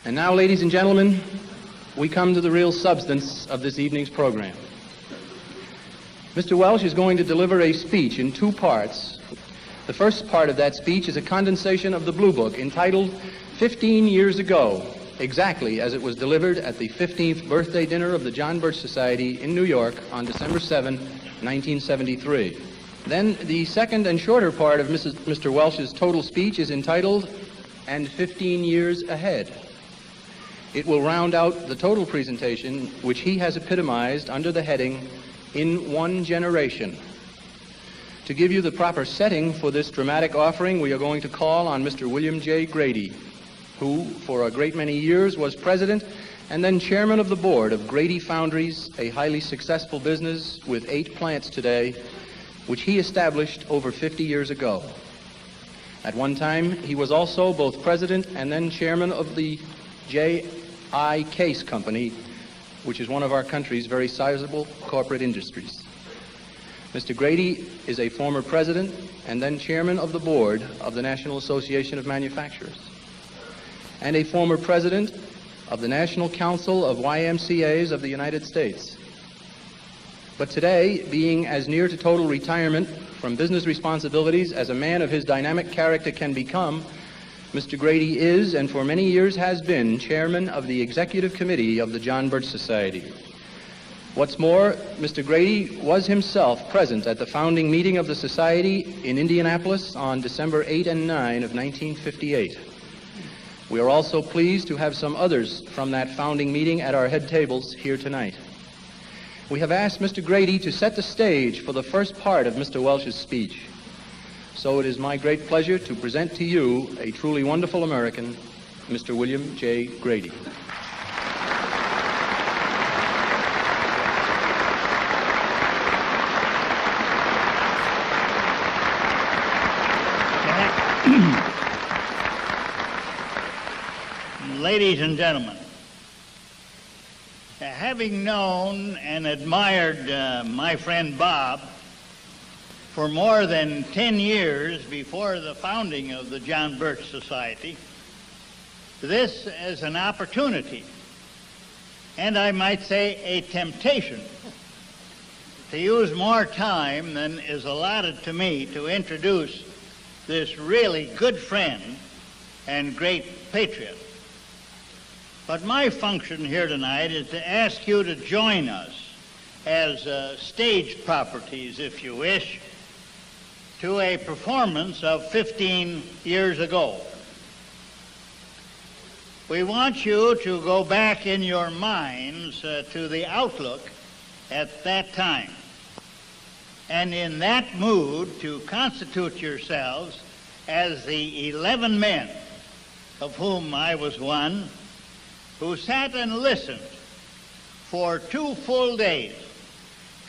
And now, ladies and gentlemen, we come to the real substance of this evening's program. Mr. Welch is going to deliver a speech in two parts. The first part of that speech is a condensation of the Blue Book entitled 15 Years Ago, exactly as it was delivered at the 15th birthday dinner of the John Birch Society in New York on December 7, 1973. Then the second and shorter part of Mr. Welch's total speech is entitled, "And 15 Years Ahead." It will round out the total presentation, which he has epitomized under the heading, "In One Generation." To give you the proper setting for this dramatic offering, we are going to call on Mr. William J. Grady, who for a great many years was president and then chairman of the board of Grady Foundries, a highly successful business with 8 plants today, which he established over 50 years ago. At one time, he was also both president and then chairman of the J.I. Case Company, which is one of our country's very sizable corporate industries. Mr. Grady is a former president and then chairman of the board of the National Association of Manufacturers, and a former president of the National Council of YMCAs of the United States. But today, being as near to total retirement from business responsibilities as a man of his dynamic character can become, Mr. Grady is, and for many years has been, chairman of the executive committee of the John Birch Society. What's more, Mr. Grady was himself present at the founding meeting of the Society in Indianapolis on December 8 and 9 of 1958. We are also pleased to have some others from that founding meeting at our head tables here tonight. We have asked Mr. Grady to set the stage for the first part of Mr. Welch's speech. So it is my great pleasure to present to you a truly wonderful American, Mr. William J. Grady. Ladies and gentlemen, having known and admired my friend Bob for more than 10 years before the founding of the John Birch Society, this is an opportunity, and I might say a temptation, to use more time than is allotted to me to introduce this really good friend and great patriot. But my function here tonight is to ask you to join us as stage properties, if you wish, to a performance of 15 years ago. We want you to go back in your minds to the outlook at that time, and in that mood to constitute yourselves as the 11 men, of whom I was one, who sat and listened for 2 full days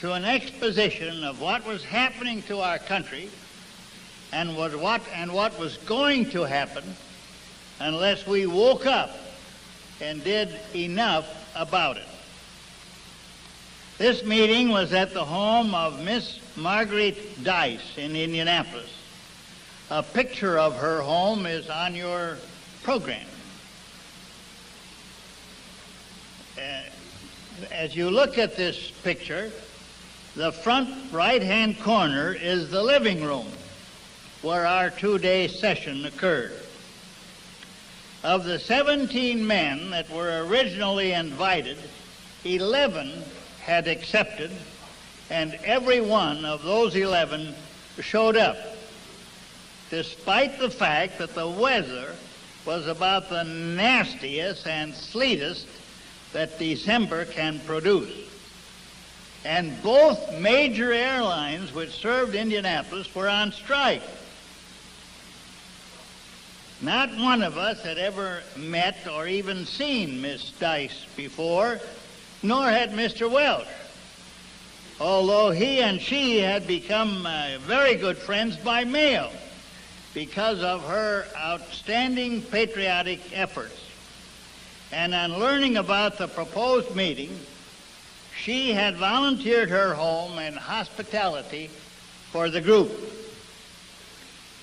to an exposition of what was happening to our country and what was going to happen unless we woke up and did enough about it. This meeting was at the home of Miss Marguerite Dice in Indianapolis. A picture of her home is on your program. As you look at this picture, the front right-hand corner is the living room where our 2-day session occurred. Of the 17 men that were originally invited, 11 had accepted, and every one of those 11 showed up, despite the fact that the weather was about the nastiest and sleetest that December can produce. And both major airlines which served Indianapolis were on strike. Not one of us had ever met or even seen Miss Dice before, nor had Mr. Welch, although he and she had become very good friends by mail because of her outstanding patriotic efforts. And on learning about the proposed meeting, she had volunteered her home and hospitality for the group.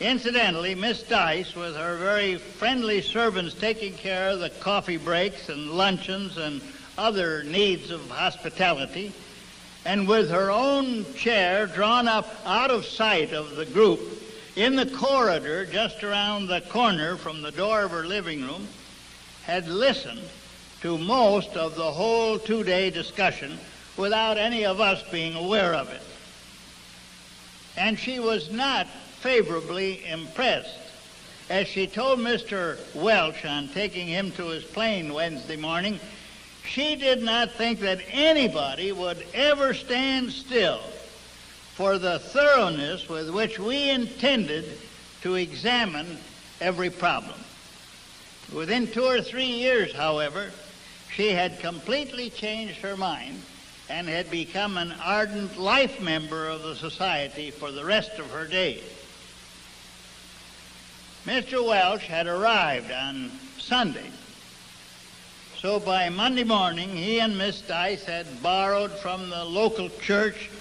Incidentally, Miss Dice, with her very friendly servants taking care of the coffee breaks and luncheons and other needs of hospitality, and with her own chair drawn up out of sight of the group in the corridor just around the corner from the door of her living room, had listened to most of the whole two-day discussion without any of us being aware of it. And she was not favorably impressed. As she told Mr. Welch on taking him to his plane Wednesday morning, she did not think that anybody would ever stand still for the thoroughness with which we intended to examine every problem. Within 2 or 3 years, however, she had completely changed her mind and had become an ardent life member of the society for the rest of her days. Mr. Welch had arrived on Sunday, so by Monday morning he and Miss Dice had borrowed from the local church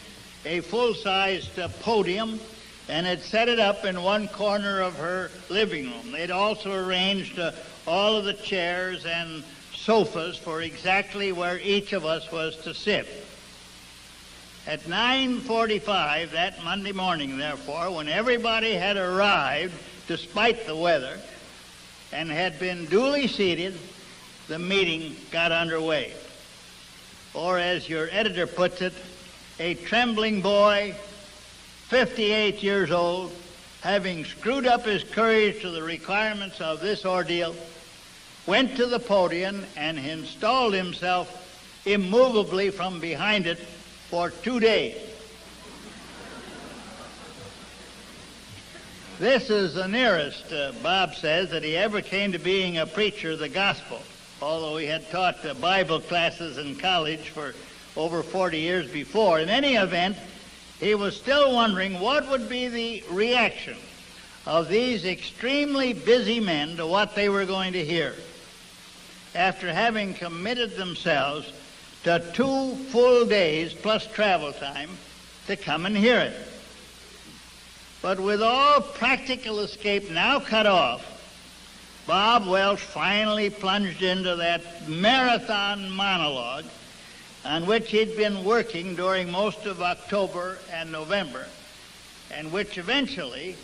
a full-sized podium and had set it up in one corner of her living room. They'd also arranged all of the chairs and sofas for exactly where each of us was to sit. At 9:45 that Monday morning, therefore, when everybody had arrived, despite the weather, and had been duly seated, the meeting got underway. Or, as your editor puts it, a trembling boy, 58 years old, having screwed up his courage to the requirements of this ordeal, went to the podium and installed himself immovably from behind it for 2 days. This is the nearest, Bob says, that he ever came to being a preacher of the gospel, although he had taught Bible classes in college for over 40 years before. In any event, he was still wondering what would be the reaction of these extremely busy men to what they were going to hear, after having committed themselves to 2 full days plus travel time to come and hear it. But with all practical escape now cut off, Bob Welch finally plunged into that marathon monologue on which he'd been working during most of October and November, and which eventually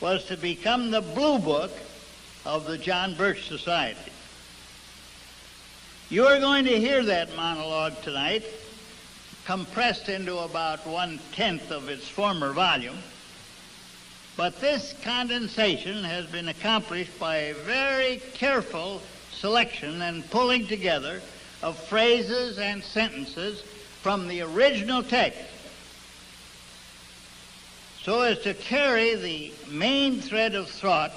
was to become the blue book of the John Birch Society. You are going to hear that monologue tonight, compressed into about 1/10 of its former volume. But this condensation has been accomplished by a very careful selection and pulling together of phrases and sentences from the original text, so as to carry the main thread of thought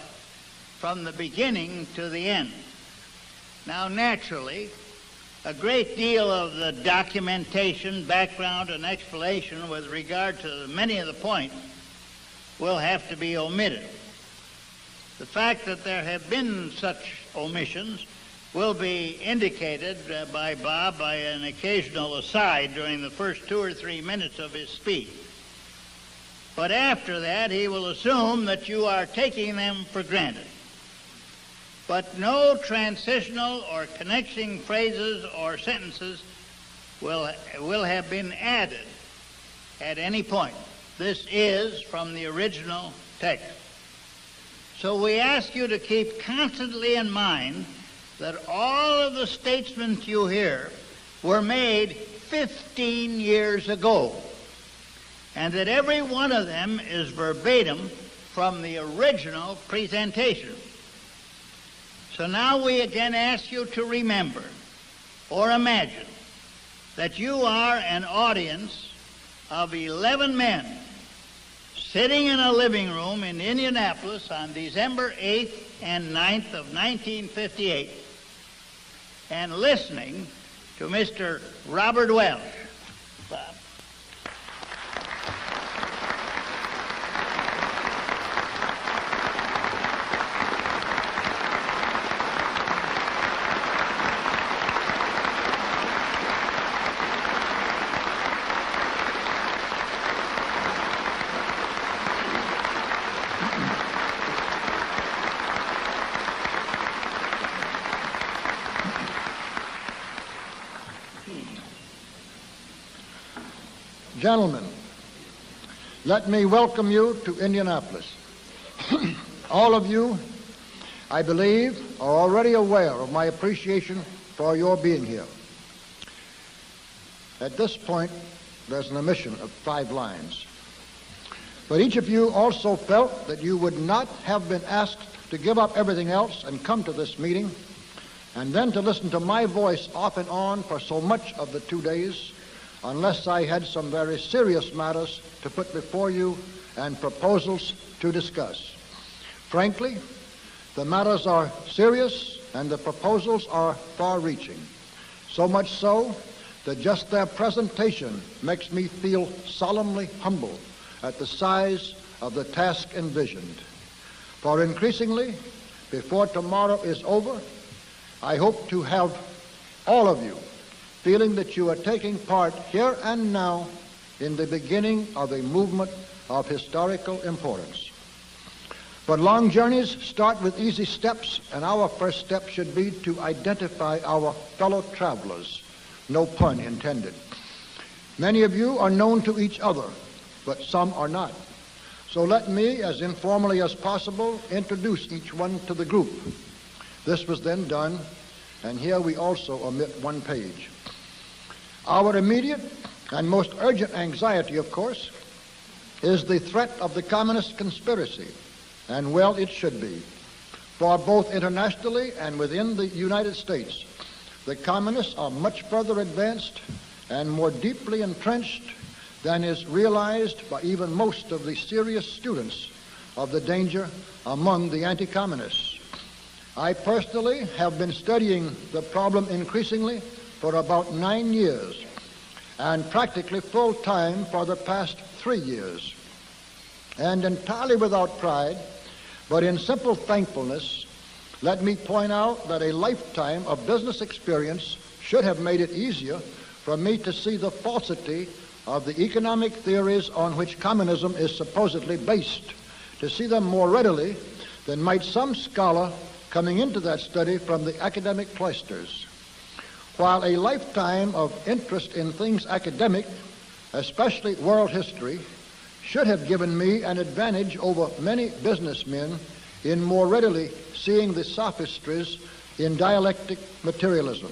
from the beginning to the end. Now, naturally, a great deal of the documentation, background, and explanation with regard to many of the points will have to be omitted. The fact that there have been such omissions will be indicated by Bob by an occasional aside during the first 2 or 3 minutes of his speech. But after that, he will assume that you are taking them for granted. But no transitional or connecting phrases or sentences will have been added at any point. This is from the original text. So we ask you to keep constantly in mind that all of the statements you hear were made 15 years ago, and that every one of them is verbatim from the original presentation. So now we again ask you to remember or imagine that you are an audience of 11 men sitting in a living room in Indianapolis on December 8th and 9th of 1958 and listening to Mr. Robert Welch. Bob. Gentlemen, let me welcome you to Indianapolis. All of you, I believe, are already aware of my appreciation for your being here. At this point, there's an omission of 5 lines. But each of you also felt that you would not have been asked to give up everything else and come to this meeting, and then to listen to my voice off and on for so much of the 2 days, unless I had some very serious matters to put before you and proposals to discuss. Frankly, the matters are serious and the proposals are far-reaching, so much so that just their presentation makes me feel solemnly humbled at the size of the task envisioned. For increasingly, before tomorrow is over, I hope to have all of you feeling that you are taking part here and now in the beginning of a movement of historical importance. But long journeys start with easy steps, and our first step should be to identify our fellow travelers, no pun intended. Many of you are known to each other, but some are not. So let me, as informally as possible, introduce each one to the group. This was then done, and here we also omit 1 page. Our immediate and most urgent anxiety, of course, is the threat of the communist conspiracy, and well, it should be. For both internationally and within the United States, the communists are much further advanced and more deeply entrenched than is realized by even most of the serious students of the danger among the anti-communists. I personally have been studying the problem increasingly for about 9 years, and practically full-time for the past 3 years. And entirely without pride, but in simple thankfulness, let me point out that a lifetime of business experience should have made it easier for me to see the falsity of the economic theories on which communism is supposedly based, to see them more readily than might some scholar coming into that study from the academic cloisters. While a lifetime of interest in things academic, especially world history, should have given me an advantage over many businessmen in more readily seeing the sophistries in dialectic materialism.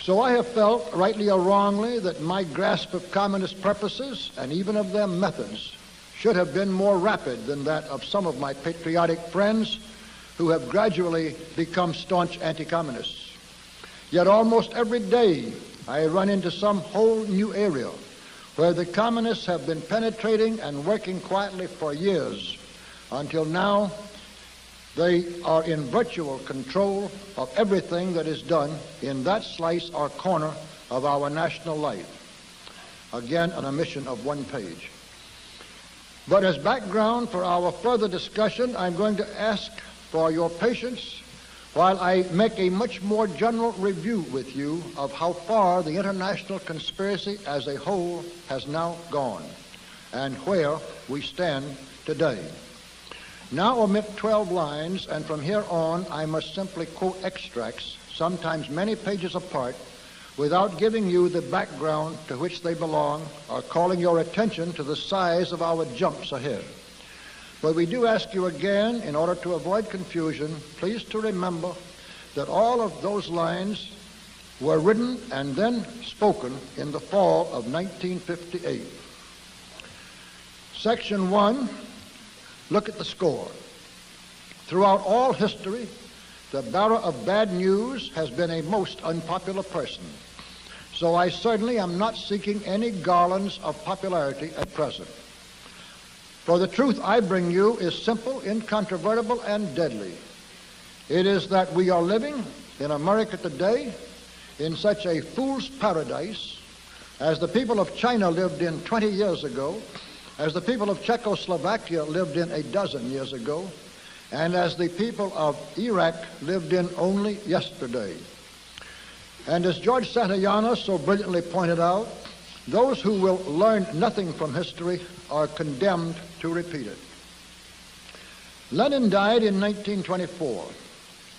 So I have felt, rightly or wrongly, that my grasp of communist purposes and even of their methods should have been more rapid than that of some of my patriotic friends who have gradually become staunch anti-communists. Yet almost every day I run into some whole new area where the communists have been penetrating and working quietly for years, until now they are in virtual control of everything that is done in that slice or corner of our national life. Again, an omission of 1 page. But as background for our further discussion, I'm going to ask for your patience while I make a much more general review with you of how far the international conspiracy as a whole has now gone and where we stand today. Now omit 12 lines, and from here on I must simply quote extracts, sometimes many pages apart, without giving you the background to which they belong or calling your attention to the size of our jumps ahead. But we do ask you again, in order to avoid confusion, please to remember that all of those lines were written and then spoken in the fall of 1958. Section 1, look at the score. Throughout all history, the bearer of bad news has been a most unpopular person. So I certainly am not seeking any garlands of popularity at present. For the truth I bring you is simple, incontrovertible, and deadly. It is that we are living in America today in such a fool's paradise as the people of China lived in 20 years ago, as the people of Czechoslovakia lived in a dozen years ago, and as the people of Iraq lived in only yesterday. And as George Santayana so brilliantly pointed out, those who will learn nothing from history are condemned to repeat it. Lenin died in 1924,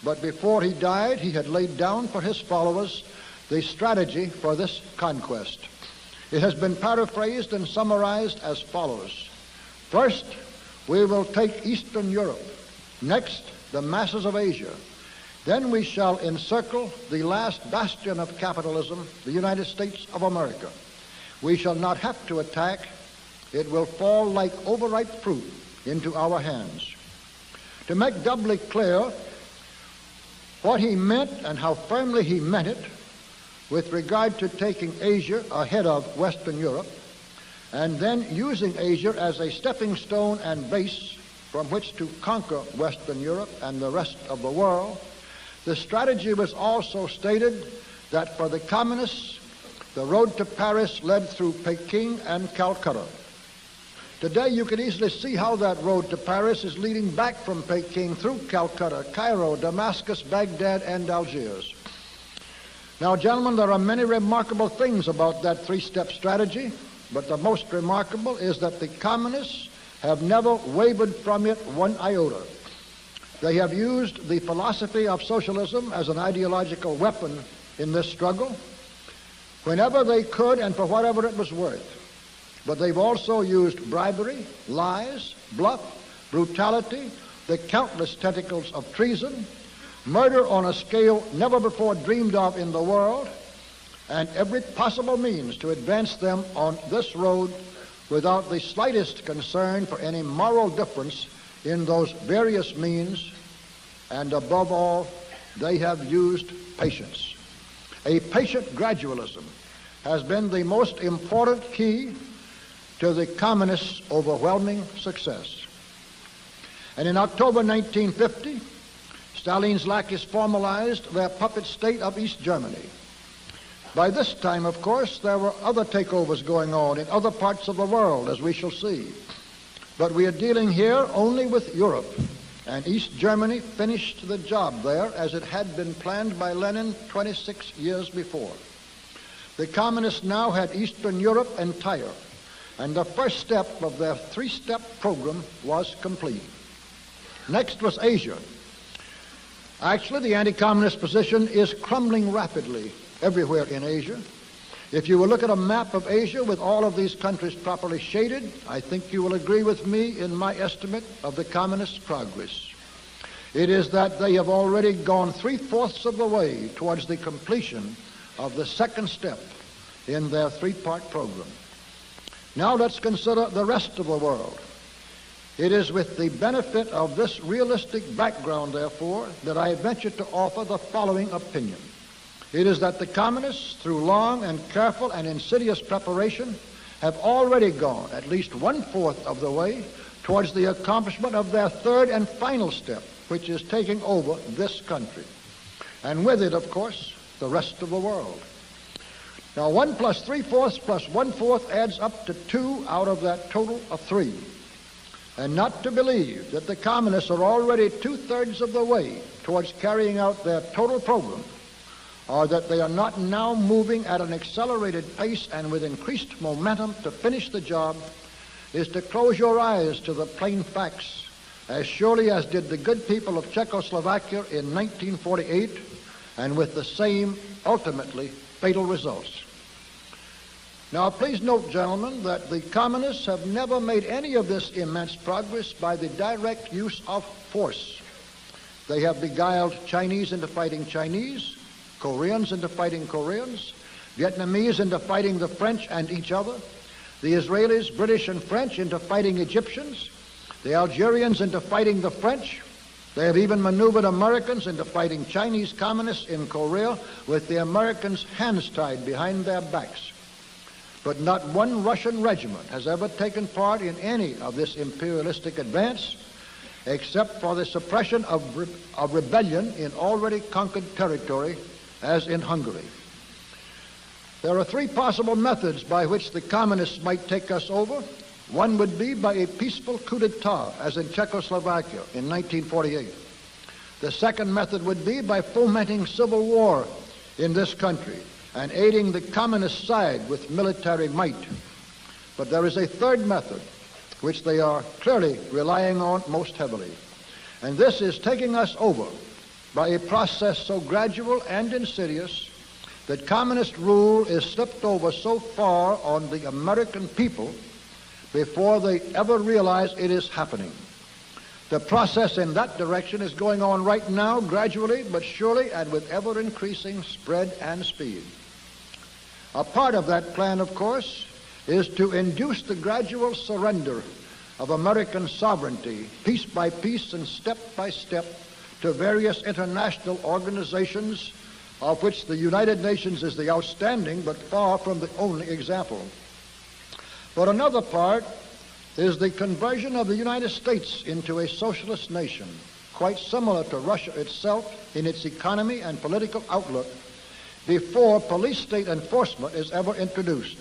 but before he died, he had laid down for his followers the strategy for this conquest. It has been paraphrased and summarized as follows. First, we will take Eastern Europe. Next, the masses of Asia. Then we shall encircle the last bastion of capitalism, the United States of America. We shall not have to attack. It will fall like overripe fruit into our hands. To make doubly clear what he meant and how firmly he meant it with regard to taking Asia ahead of Western Europe, and then using Asia as a stepping stone and base from which to conquer Western Europe and the rest of the world, the strategy was also stated that for the communists, the road to Paris led through Peking and Calcutta. Today you can easily see how that road to Paris is leading back from Peking through Calcutta, Cairo, Damascus, Baghdad, and Algiers. Now, gentlemen, there are many remarkable things about that three-step strategy, but the most remarkable is that the communists have never wavered from it one iota. They have used the philosophy of socialism as an ideological weapon in this struggle whenever they could and for whatever it was worth. But they've also used bribery, lies, bluff, brutality, the countless tentacles of treason, murder on a scale never before dreamed of in the world, and every possible means to advance them on this road without the slightest concern for any moral difference in those various means. And above all, they have used patience. A patient gradualism has been the most important key to the communists' overwhelming success. And in October 1950, Stalin's lackeys formalized their puppet state of East Germany. By this time, of course, there were other takeovers going on in other parts of the world, as we shall see. But we are dealing here only with Europe, and East Germany finished the job there as it had been planned by Lenin 26 years before. The communists now had Eastern Europe entire, and the first step of their three-step program was complete. Next was Asia. Actually, the anti-communist position is crumbling rapidly everywhere in Asia. If you will look at a map of Asia with all of these countries properly shaded, I think you will agree with me in my estimate of the communists' progress. It is that they have already gone 3/4 of the way towards the completion of the second step in their three-part program. Now let's consider the rest of the world. It is with the benefit of this realistic background, therefore, that I venture to offer the following opinion. It is that the communists, through long and careful and insidious preparation, have already gone at least 1/4 of the way towards the accomplishment of their third and final step, which is taking over this country. And with it, of course, the rest of the world. Now, 1 + 3/4 + 1/4 adds up to 2 out of that total of 3. And not to believe that the communists are already 2/3 of the way towards carrying out their total program, or that they are not now moving at an accelerated pace and with increased momentum to finish the job, is to close your eyes to the plain facts, as surely as did the good people of Czechoslovakia in 1948, and with the same ultimately fatal results. Now, please note, gentlemen, that the communists have never made any of this immense progress by the direct use of force. They have beguiled Chinese into fighting Chinese, Koreans into fighting Koreans, Vietnamese into fighting the French and each other, the Israelis, British, and French into fighting Egyptians, the Algerians into fighting the French. They have even maneuvered Americans into fighting Chinese communists in Korea with the Americans' hands tied behind their backs. But not one Russian regiment has ever taken part in any of this imperialistic advance, except for the suppression of rebellion in already conquered territory, as in Hungary. There are 3 possible methods by which the communists might take us over. One would be by a peaceful coup d'etat, as in Czechoslovakia in 1948. The second method would be by fomenting civil war in this country and aiding the communist side with military might. But there is a third method, which they are clearly relying on most heavily, and this is taking us over by a process so gradual and insidious that communist rule is slipped over so far on the American people before they ever realize it is happening. The process in that direction is going on right now, gradually but surely, and with ever-increasing spread and speed. A part of that plan, of course, is to induce the gradual surrender of American sovereignty, piece by piece and step by step, to various international organizations, of which the United Nations is the outstanding but far from the only example. But another part is the conversion of the United States into a socialist nation, quite similar to Russia itself in its economy and political outlook, before police state enforcement is ever introduced.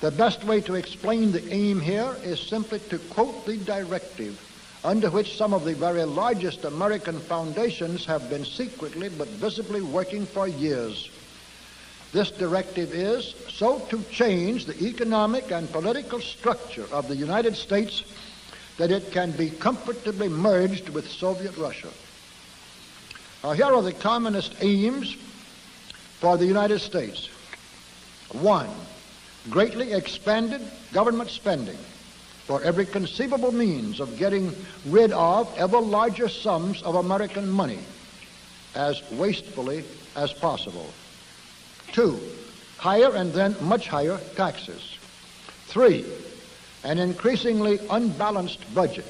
The best way to explain the aim here is simply to quote the directive under which some of the very largest American foundations have been secretly but visibly working for years. This directive is so to change the economic and political structure of the United States that it can be comfortably merged with Soviet Russia. Now, here are the communist aims for the United States. 1, greatly expanded government spending for every conceivable means of getting rid of ever larger sums of American money as wastefully as possible. 2, higher and then much higher taxes. 3, an increasingly unbalanced budget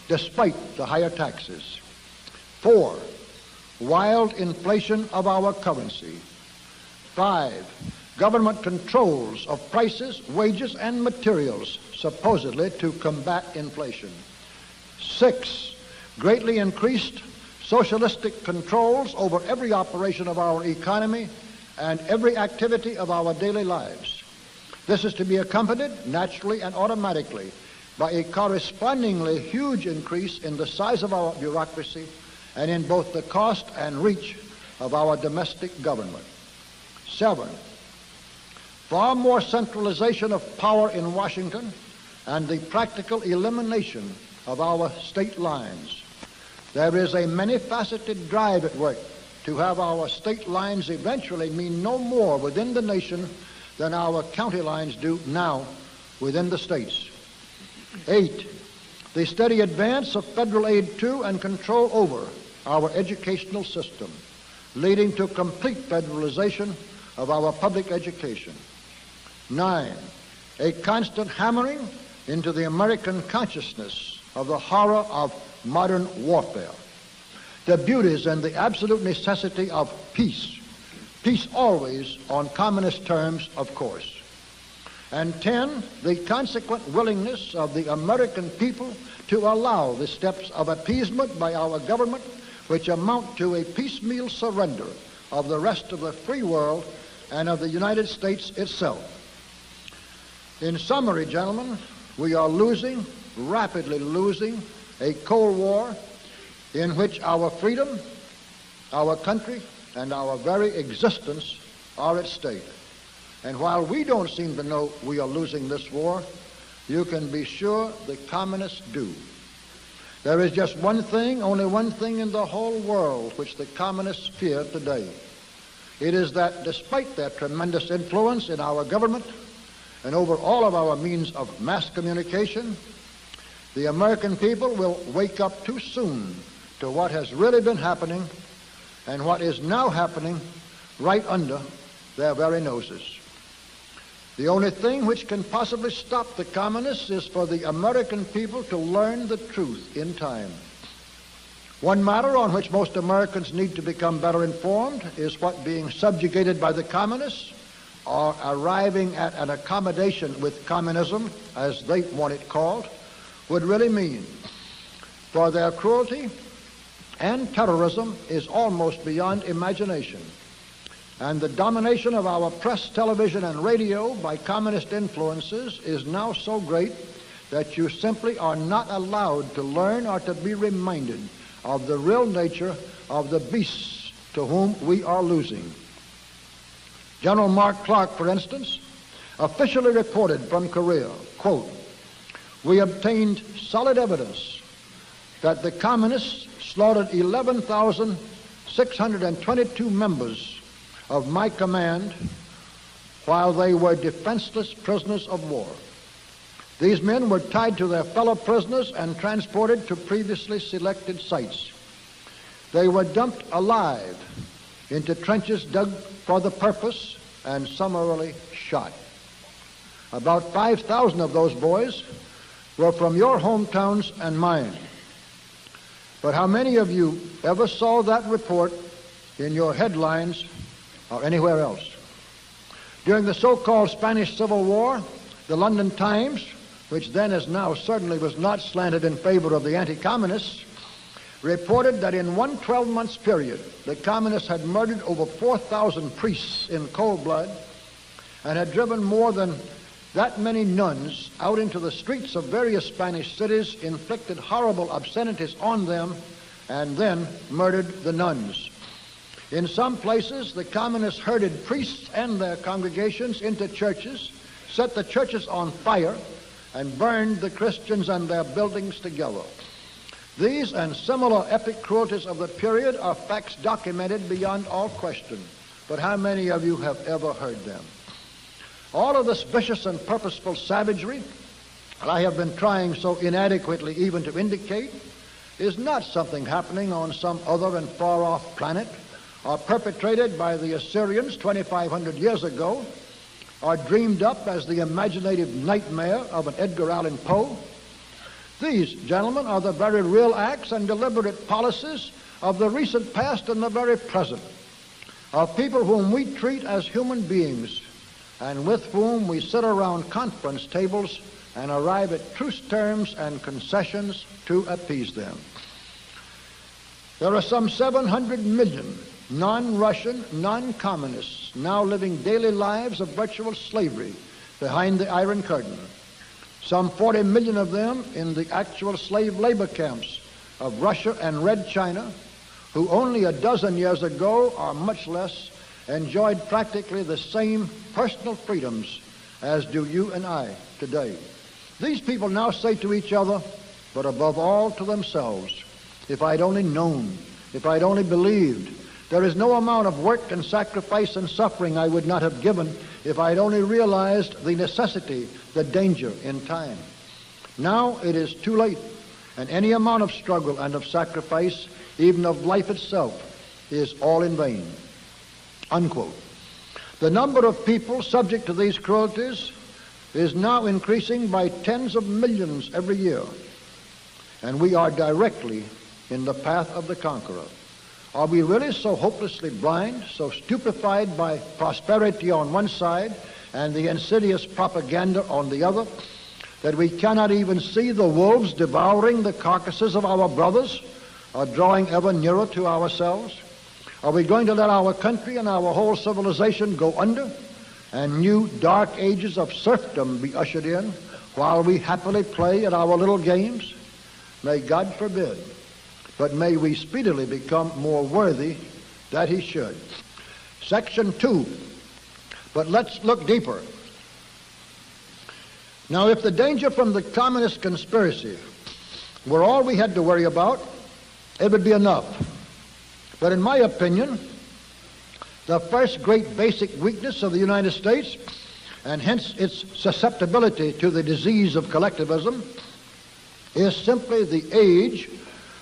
despite the higher taxes. 4, wild inflation of our currency. 5, government controls of prices, wages, and materials, supposedly to combat inflation. 6, greatly increased socialistic controls over every operation of our economy and every activity of our daily lives. This is to be accompanied naturally and automatically by a correspondingly huge increase in the size of our bureaucracy and in both the cost and reach of our domestic government. 7, far more centralization of power in Washington and the practical elimination of our state lines. There is a many-faceted drive at work to have our state lines eventually mean no more within the nation than our county lines do now within the states. 8, the steady advance of federal aid to and control over our educational system, leading to complete federalization of our public education. 9, a constant hammering into the American consciousness of the horror of modern warfare, the beauties and the absolute necessity of peace. Peace always on communist terms, of course. And 10, the consequent willingness of the American people to allow the steps of appeasement by our government which amount to a piecemeal surrender of the rest of the free world and of the United States itself. In summary, gentlemen, we are losing, rapidly losing, a Cold War in which our freedom, our country, and our very existence are at stake. And while we don't seem to know we are losing this war, you can be sure the communists do. There is just one thing, only one thing in the whole world which the communists fear today. It is that despite their tremendous influence in our government and over all of our means of mass communication, the American people will wake up too soon to what has really been happening and what is now happening right under their very noses. The only thing which can possibly stop the communists is for the American people to learn the truth in time. One matter on which most Americans need to become better informed is what being subjugated by the communists or arriving at an accommodation with communism, as they want it called, would really mean. For their cruelty and terrorism is almost beyond imagination. And the domination of our press, television, and radio by communist influences is now so great that you simply are not allowed to learn or to be reminded of the real nature of the beasts to whom we are losing. General Mark Clark, for instance, officially reported from Korea, quote, "We obtained solid evidence that the communists slaughtered 11,622 members of my command while they were defenseless prisoners of war. These men were tied to their fellow prisoners and transported to previously selected sites. They were dumped alive into trenches dug for the purpose and summarily shot. About 5,000 of those boys were from your hometowns and mine. But how many of you ever saw that report in your headlines or anywhere else? During the so-called Spanish Civil War, the London Times, which then as now certainly was not slanted in favor of the anti-communists, reported that in one 12-month period, the communists had murdered over 4,000 priests in cold blood and had driven more than that many nuns out into the streets of various Spanish cities, inflicted horrible obscenities on them, and then murdered the nuns. In some places, the communists herded priests and their congregations into churches, set the churches on fire, and burned the Christians and their buildings together. These and similar epic cruelties of the period are facts documented beyond all question. But how many of you have ever heard them? All of this vicious and purposeful savagery that I have been trying so inadequately even to indicate is not something happening on some other and far-off planet, or perpetrated by the Assyrians 2,500 years ago, or dreamed up as the imaginative nightmare of an Edgar Allan Poe. These, gentlemen, are the very real acts and deliberate policies of the recent past and the very present, of people whom we treat as human beings and with whom we sit around conference tables and arrive at truce terms and concessions to appease them. There are some 700 million non-Russian, non-communists now living daily lives of virtual slavery behind the Iron Curtain. Some 40 million of them in the actual slave labor camps of Russia and Red China, who only a dozen years ago, or much less, enjoyed practically the same personal freedoms as do you and I today. These people now say to each other, but above all to themselves, if I'd only known, if I'd only believed, there is no amount of work and sacrifice and suffering I would not have given if I'd only realized the necessity, the danger in time. Now it is too late, and any amount of struggle and of sacrifice, even of life itself, is all in vain. Unquote. The number of people subject to these cruelties is now increasing by tens of millions every year, and we are directly in the path of the conqueror. Are we really so hopelessly blind, so stupefied by prosperity on one side and the insidious propaganda on the other, that we cannot even see the wolves devouring the carcasses of our brothers or drawing ever nearer to ourselves? Are we going to let our country and our whole civilization go under and new dark ages of serfdom be ushered in while we happily play at our little games? May God forbid. But may we speedily become more worthy that he should. Section 2. But let's look deeper. Now, if the danger from the communist conspiracy were all we had to worry about, it would be enough. But in my opinion, the first great basic weakness of the United States, and hence its susceptibility to the disease of collectivism, is simply the age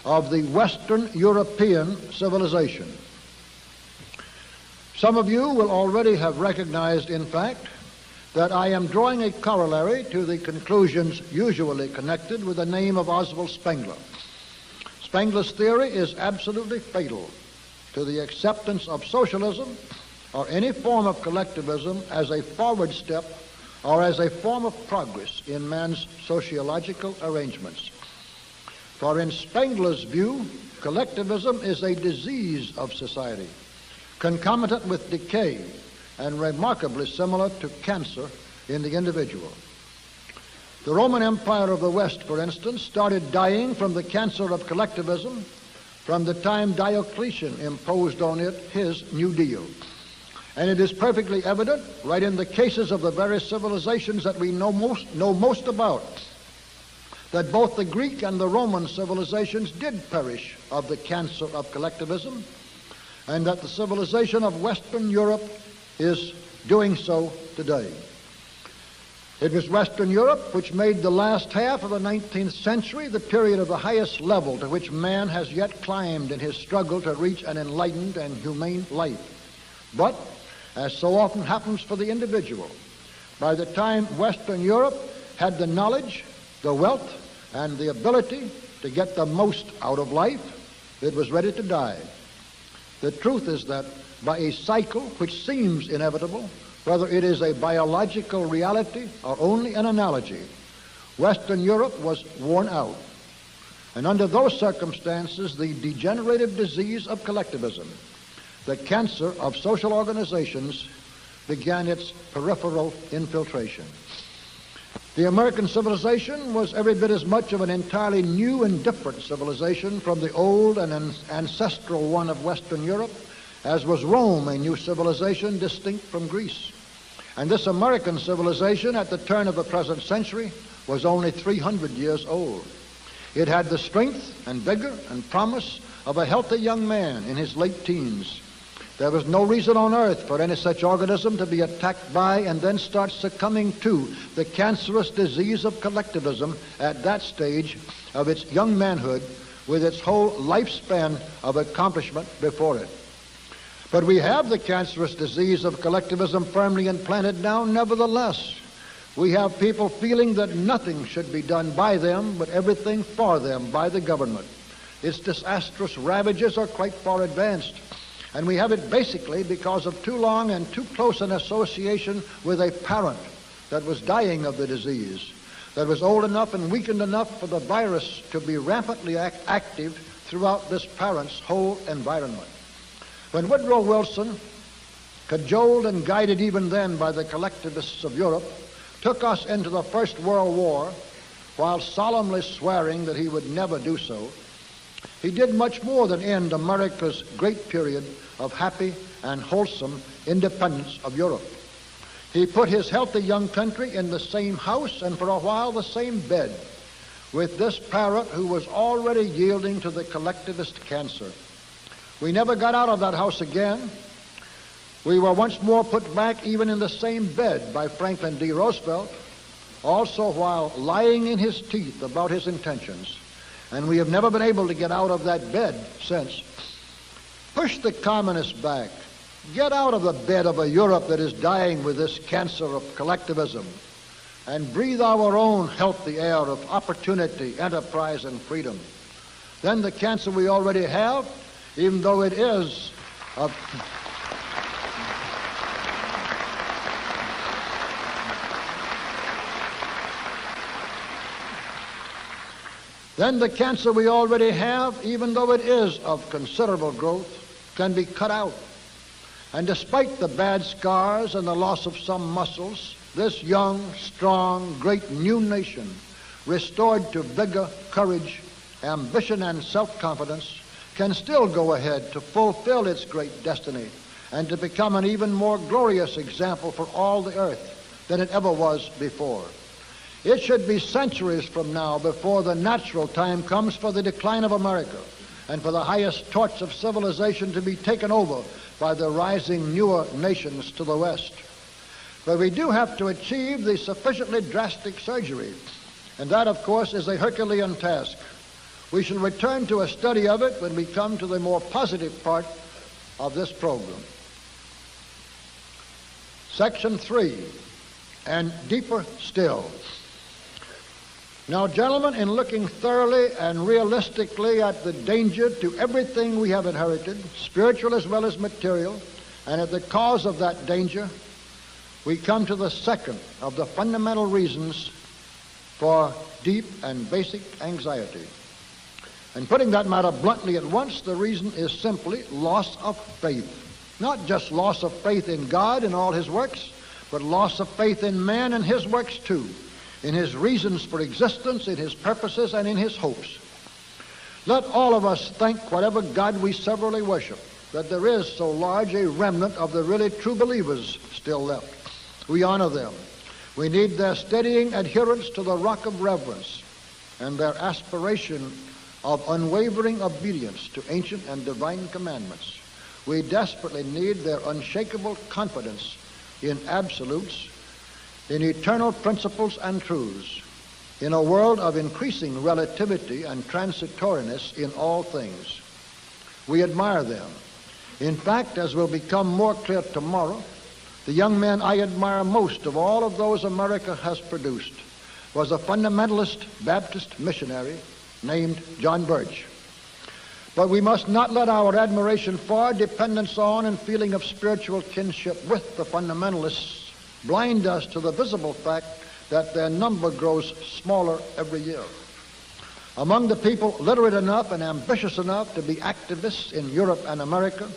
of the Western European civilization. Some of you will already have recognized, in fact, that I am drawing a corollary to the conclusions usually connected with the name of Oswald Spengler. Spengler's theory is absolutely fatal to the acceptance of socialism or any form of collectivism as a forward step or as a form of progress in man's sociological arrangements. For in Spengler's view, collectivism is a disease of society, concomitant with decay and remarkably similar to cancer in the individual. The Roman Empire of the West, for instance, started dying from the cancer of collectivism from the time Diocletian imposed on it his New Deal. And it is perfectly evident, right in the cases of the various civilizations that we know most about, that both the Greek and the Roman civilizations did perish of the cancer of collectivism, and that the civilization of Western Europe is doing so today. It was Western Europe which made the last half of the 19th century the period of the highest level to which man has yet climbed in his struggle to reach an enlightened and humane life. But, as so often happens for the individual, by the time Western Europe had the knowledge, the wealth, and the ability to get the most out of life, it was ready to die. The truth is that by a cycle which seems inevitable, whether it is a biological reality or only an analogy, Western Europe was worn out. And under those circumstances, the degenerative disease of collectivism, the cancer of social organizations, began its peripheral infiltration. The American civilization was every bit as much of an entirely new and different civilization from the old and ancestral one of Western Europe as was Rome, a new civilization distinct from Greece. And this American civilization at the turn of the present century was only 300 years old. It had the strength and vigor and promise of a healthy young man in his late teens. There was no reason on earth for any such organism to be attacked by and then start succumbing to the cancerous disease of collectivism at that stage of its young manhood with its whole lifespan of accomplishment before it. But we have the cancerous disease of collectivism firmly implanted now nevertheless. We have people feeling that nothing should be done by them, but everything for them by the government. Its disastrous ravages are quite far advanced. And we have it basically because of too long and too close an association with a parent that was dying of the disease, that was old enough and weakened enough for the virus to be rampantly active throughout this parent's whole environment. When Woodrow Wilson, cajoled and guided even then by the collectivists of Europe, took us into the First World War, while solemnly swearing that he would never do so, he did much more than end America's great period of happy and wholesome independence of Europe. He put his healthy young country in the same house and for a while the same bed with this parent who was already yielding to the collectivist cancer. We never got out of that house again. We were once more put back even in the same bed by Franklin D. Roosevelt, also while lying in his teeth about his intentions. And we have never been able to get out of that bed since. Push the communists back. Get out of the bed of a Europe that is dying with this cancer of collectivism and breathe our own healthy air of opportunity, enterprise, and freedom. Then the cancer we already have, even though it is of... Then the cancer we already have, even though it is of considerable growth, can be cut out. And despite the bad scars and the loss of some muscles, this young, strong, great new nation, restored to vigor, courage, ambition, and self-confidence, can still go ahead to fulfill its great destiny and to become an even more glorious example for all the earth than it ever was before. It should be centuries from now before the natural time comes for the decline of America and for the highest torch of civilization to be taken over by the rising newer nations to the west. But we do have to achieve the sufficiently drastic surgery, and that, of course, is a Herculean task. We shall return to a study of it when we come to the more positive part of this program. Section 3, and deeper still. Now, gentlemen, in looking thoroughly and realistically at the danger to everything we have inherited, spiritual as well as material, and at the cause of that danger, we come to the second of the fundamental reasons for deep and basic anxiety. And putting that matter bluntly at once, the reason is simply loss of faith. Not just loss of faith in God and all his works, but loss of faith in man and his works too, in his reasons for existence, in his purposes, and in his hopes. Let all of us thank whatever God we severally worship, that there is so large a remnant of the really true believers still left. We honor them. We need their steadying adherence to the rock of reverence and their aspiration of unwavering obedience to ancient and divine commandments. We desperately need their unshakable confidence in absolutes, in eternal principles and truths, in a world of increasing relativity and transitoriness in all things. We admire them. In fact, as will become more clear tomorrow, the young man I admire most of all of those America has produced was a fundamentalist Baptist missionary named John Birch. But we must not let our admiration for, dependence on, and feeling of spiritual kinship with the fundamentalists blind us to the visible fact that their number grows smaller every year. Among the people literate enough and ambitious enough to be activists in Europe and America,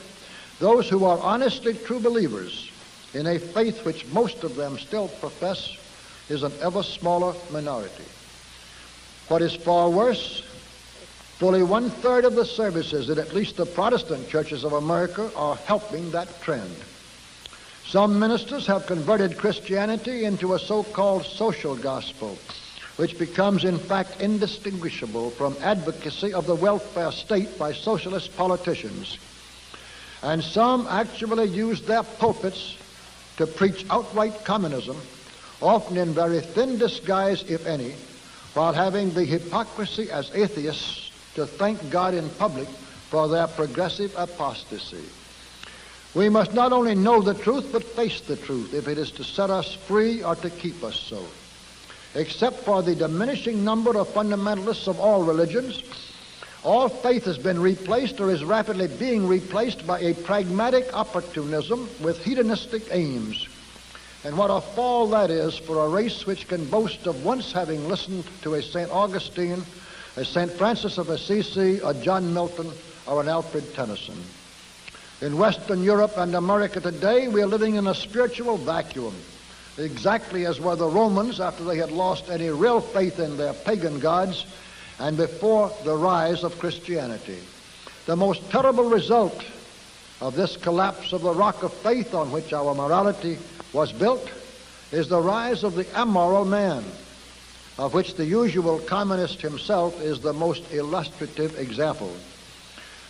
those who are honestly true believers in a faith which most of them still profess is an ever smaller minority. What is far worse, fully 1/3 of the services in at least the Protestant churches of America are helping that trend. Some ministers have converted Christianity into a so-called social gospel, which becomes in fact indistinguishable from advocacy of the welfare state by socialist politicians. And some actually use their pulpits to preach outright communism, often in very thin disguise, if any, while having the hypocrisy as atheists to thank God in public for their progressive apostasy. We must not only know the truth, but face the truth if it is to set us free or to keep us so. Except for the diminishing number of fundamentalists of all religions, all faith has been replaced or is rapidly being replaced by a pragmatic opportunism with hedonistic aims. And what a fall that is for a race which can boast of once having listened to a St. Augustine, a St. Francis of Assisi, a John Milton, or an Alfred Tennyson. In Western Europe and America today, we are living in a spiritual vacuum, exactly as were the Romans after they had lost any real faith in their pagan gods and before the rise of Christianity. The most terrible result of this collapse of the rock of faith on which our morality was built is the rise of the amoral man, of which the usual communist himself is the most illustrative example.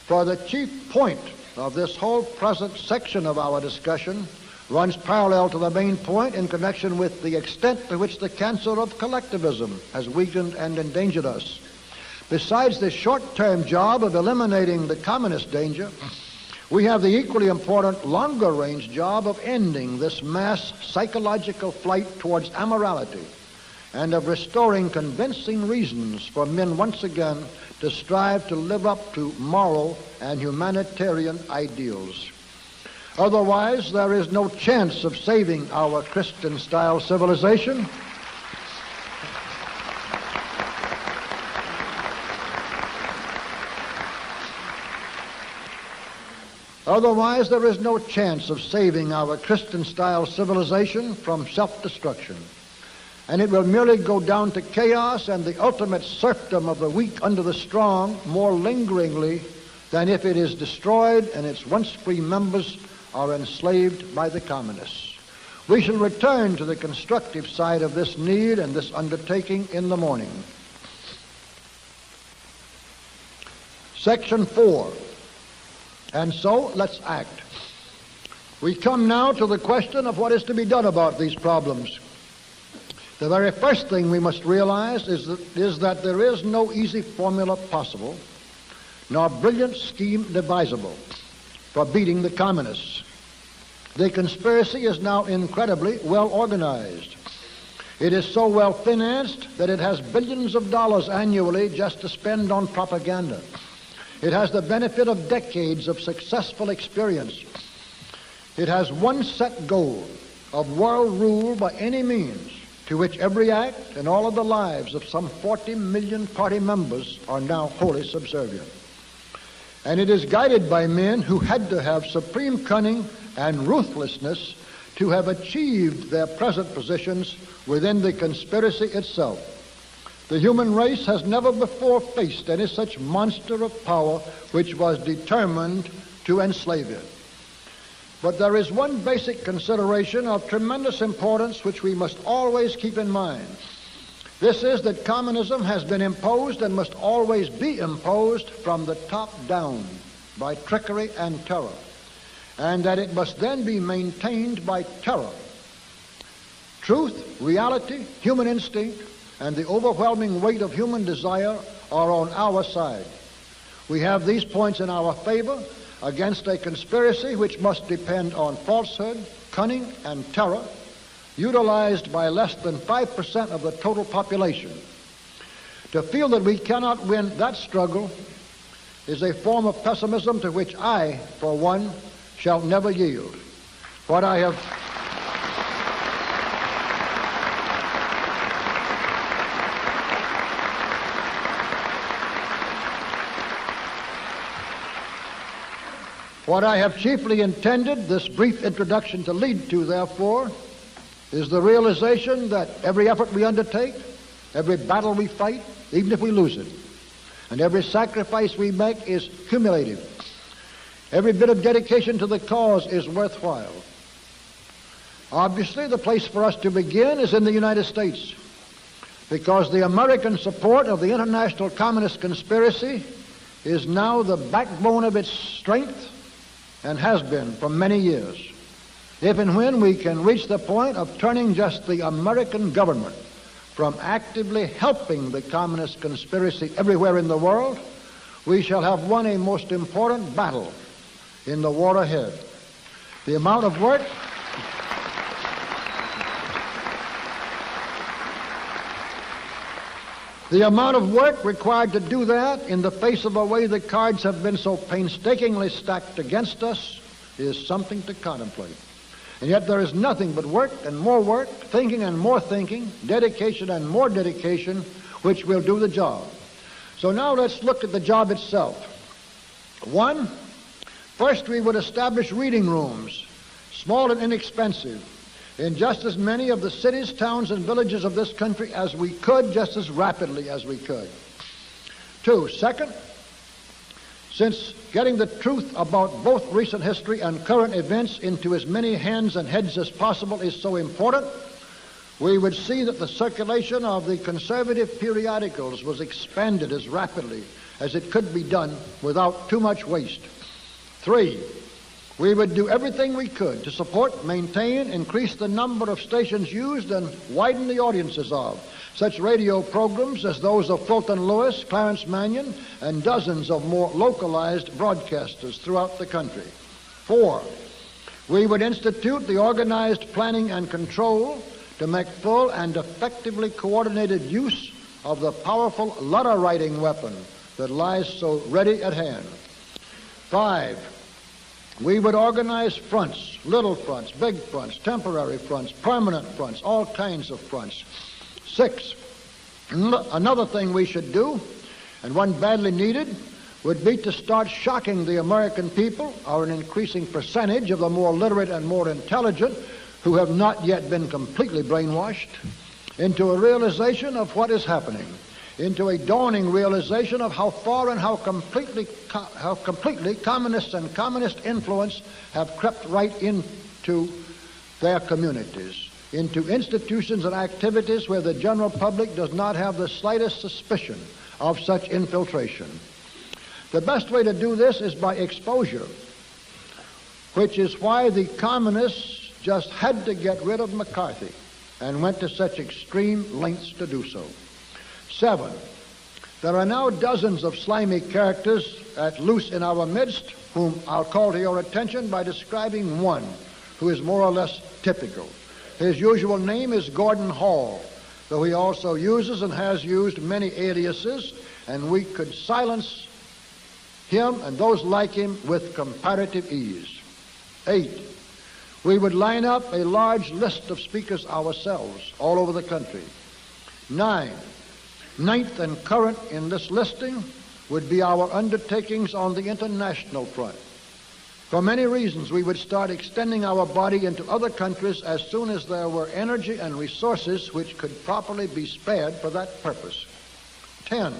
For the chief point of this whole present section of our discussion runs parallel to the main point in connection with the extent to which the cancer of collectivism has weakened and endangered us. Besides the short-term job of eliminating the communist danger, we have the equally important longer-range job of ending this mass psychological flight towards amorality and of restoring convincing reasons for men once again to strive to live up to moral and humanitarian ideals. Otherwise, there is no chance of saving our Christian-style civilization. Otherwise, there is no chance of saving our Christian-style civilization from self-destruction. And it will merely go down to chaos and the ultimate serfdom of the weak under the strong more lingeringly than if it is destroyed and its once free members are enslaved by the communists. We shall return to the constructive side of this need and this undertaking in the morning. Section 4. And so, let's act. We come now to the question of what is to be done about these problems. The very first thing we must realize is that there is no easy formula possible, nor brilliant scheme devisable for beating the communists. The conspiracy is now incredibly well organized. It is so well financed that it has billions of dollars annually just to spend on propaganda. It has the benefit of decades of successful experience. It has one set goal of world rule by any means, to which every act and all of the lives of some 40 million party members are now wholly subservient. And it is guided by men who had to have supreme cunning and ruthlessness to have achieved their present positions within the conspiracy itself. The human race has never before faced any such monster of power which was determined to enslave it. But there is one basic consideration of tremendous importance which we must always keep in mind. This is that communism has been imposed and must always be imposed from the top down by trickery and terror. and that it must then be maintained by terror. Truth, reality, human instinct, and the overwhelming weight of human desire are on our side. We have these points in our favor against a conspiracy which must depend on falsehood, cunning, and terror, utilized by less than 5% of the total population. To feel that we cannot win that struggle is a form of pessimism to which I, for one, shall never yield. What I have chiefly intended this brief introduction to lead to, therefore, is the realization that every effort we undertake, every battle we fight, even if we lose it, and every sacrifice we make is cumulative. Every bit of dedication to the cause is worthwhile. Obviously, the place for us to begin is in the United States, because the American support of the international communist conspiracy is now the backbone of its strength and has been for many years. If and when we can reach the point of turning just the American government from actively helping the communist conspiracy everywhere in the world, we shall have won a most important battle in the war ahead. The amount of work required to do that in the face of the way the cards have been so painstakingly stacked against us is something to contemplate. And yet there is nothing but work and more work, thinking and more thinking, dedication and more dedication, which will do the job. So now let's look at the job itself. One, first we would establish reading rooms, small and inexpensive, in just as many of the cities, towns, and villages of this country as we could, just as rapidly as we could. Two, second, since getting the truth about both recent history and current events into as many hands and heads as possible is so important, we would see that the circulation of the conservative periodicals was expanded as rapidly as it could be done without too much waste. Three, we would do everything we could to support, maintain, increase the number of stations used, and widen the audiences of such radio programs as those of Fulton Lewis, Clarence Mannion, and dozens of more localized broadcasters throughout the country. Four, we would institute the organized planning and control to make full and effectively coordinated use of the powerful letter-writing weapon that lies so ready at hand. Five, we would organize fronts, little fronts, big fronts, temporary fronts, permanent fronts, all kinds of fronts. Six, another thing we should do, and one badly needed, would be to start shocking the American people, or an increasing percentage of the more literate and more intelligent, who have not yet been completely brainwashed, into a realization of what is happening, into a dawning realization of how far and how completely communists and communist influence have crept right into their communities, into institutions and activities where the general public does not have the slightest suspicion of such infiltration. The best way to do this is by exposure, which is why the communists just had to get rid of McCarthy and went to such extreme lengths to do so. Seven, there are now dozens of slimy characters at loose in our midst, whom I'll call to your attention by describing one who is more or less typical. His usual name is Gordon Hall, though he also uses and has used many aliases, and we could silence him and those like him with comparative ease. Eight, we would line up a large list of speakers ourselves all over the country. Nine, ninth and current in this listing would be our undertakings on the international front. For many reasons, we would start extending our body into other countries as soon as there were energy and resources which could properly be spared for that purpose. 10.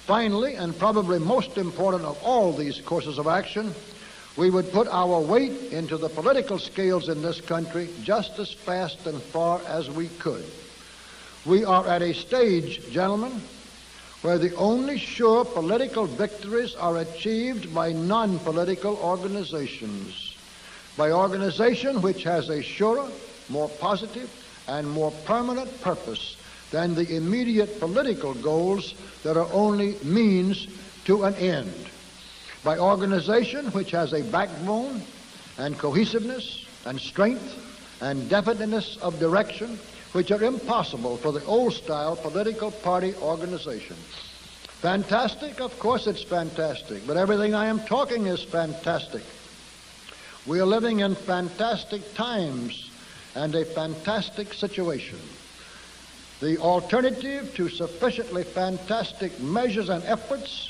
Finally, and probably most important of all these courses of action, we would put our weight into the political scales in this country just as fast and far as we could. We are at a stage, gentlemen, where the only sure political victories are achieved by non-political organizations, by organization which has a surer, more positive, and more permanent purpose than the immediate political goals that are only means to an end, by organization which has a backbone and cohesiveness and strength and definiteness of direction which are impossible for the old-style political party organization. Fantastic? Of course it's fantastic, but everything I am talking is fantastic. We are living in fantastic times and a fantastic situation. The alternative to sufficiently fantastic measures and efforts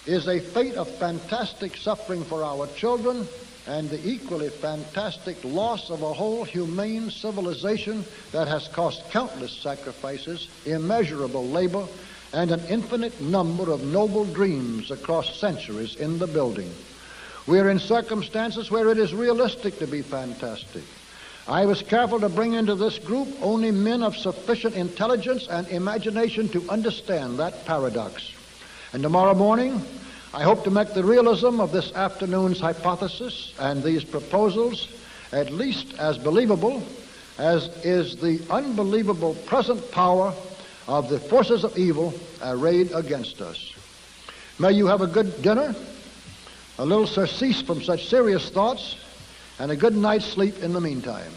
is a fate of fantastic suffering for our children and the equally fantastic loss of a whole humane civilization that has cost countless sacrifices, immeasurable labor, and an infinite number of noble dreams across centuries in the building. We are in circumstances where it is realistic to be fantastic. I was careful to bring into this group only men of sufficient intelligence and imagination to understand that paradox. And tomorrow morning, I hope to make the realism of this afternoon's hypothesis and these proposals at least as believable as is the unbelievable present power of the forces of evil arrayed against us. May you have a good dinner, a little surcease from such serious thoughts, and a good night's sleep in the meantime.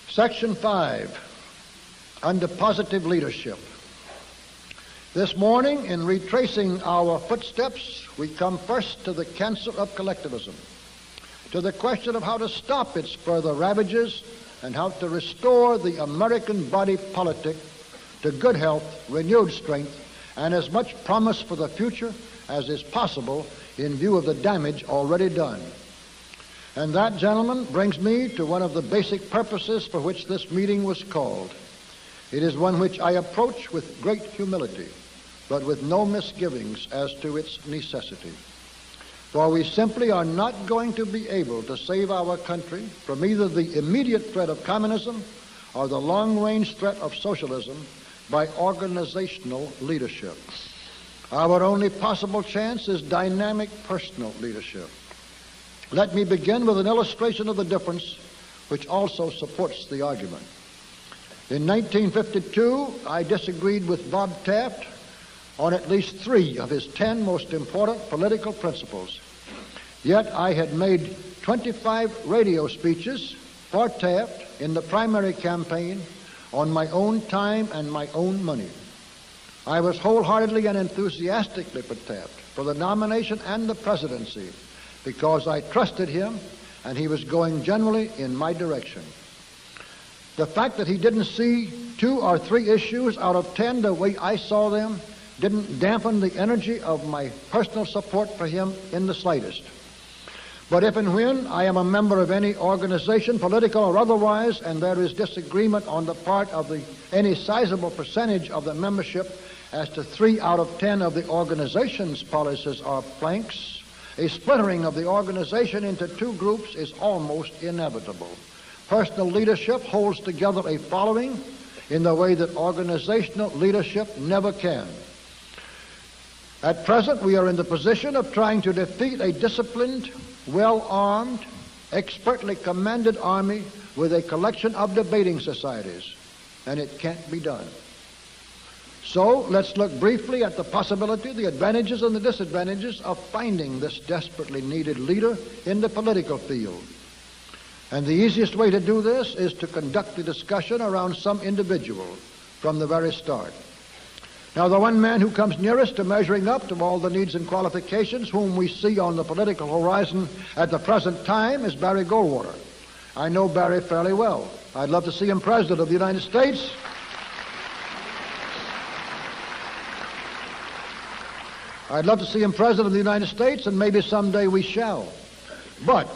Section 5, under positive leadership. This morning, in retracing our footsteps, we come first to the cancer of collectivism, to the question of how to stop its further ravages and how to restore the American body politic to good health, renewed strength, and as much promise for the future as is possible in view of the damage already done. And that, gentlemen, brings me to one of the basic purposes for which this meeting was called. It is one which I approach with great humility, but with no misgivings as to its necessity. For we simply are not going to be able to save our country from either the immediate threat of communism or the long-range threat of socialism by organizational leadership. Our only possible chance is dynamic personal leadership. Let me begin with an illustration of the difference which also supports the argument. In 1952, I disagreed with Bob Taft on at least 3 of his 10 most important political principles. Yet I had made 25 radio speeches for Taft in the primary campaign on my own time and my own money. I was wholeheartedly and enthusiastically for Taft, for the nomination and the presidency, because I trusted him and he was going generally in my direction. The fact that he didn't see 2 or 3 issues out of 10 the way I saw them didn't dampen the energy of my personal support for him in the slightest. But if and when I am a member of any organization, political or otherwise, and there is disagreement on the part of any sizable percentage of the membership as to 3 out of 10 of the organization's policies or planks, a splintering of the organization into 2 groups is almost inevitable. Personal leadership holds together a following in the way that organizational leadership never can. At present, we are in the position of trying to defeat a disciplined, well-armed, expertly commanded army with a collection of debating societies, and it can't be done. So let's look briefly at the possibility, the advantages and the disadvantages of finding this desperately needed leader in the political field. And the easiest way to do this is to conduct the discussion around some individual from the very start. Now, the one man who comes nearest to measuring up to all the needs and qualifications whom we see on the political horizon at the present time is Barry Goldwater. I know Barry fairly well. I'd love to see him President of the United States. I'd love to see him President of the United States, and maybe someday we shall. But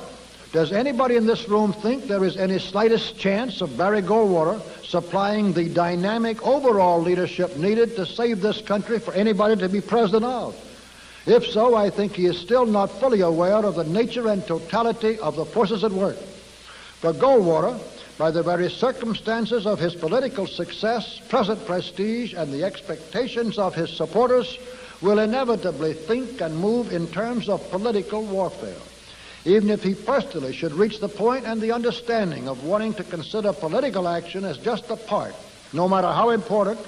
does anybody in this room think there is any slightest chance of Barry Goldwater supplying the dynamic overall leadership needed to save this country for anybody to be president of? If so, I think he is still not fully aware of the nature and totality of the forces at work. For Goldwater, by the very circumstances of his political success, present prestige, and the expectations of his supporters, will inevitably think and move in terms of political warfare. Even if he personally should reach the point and the understanding of wanting to consider political action as just a part, no matter how important,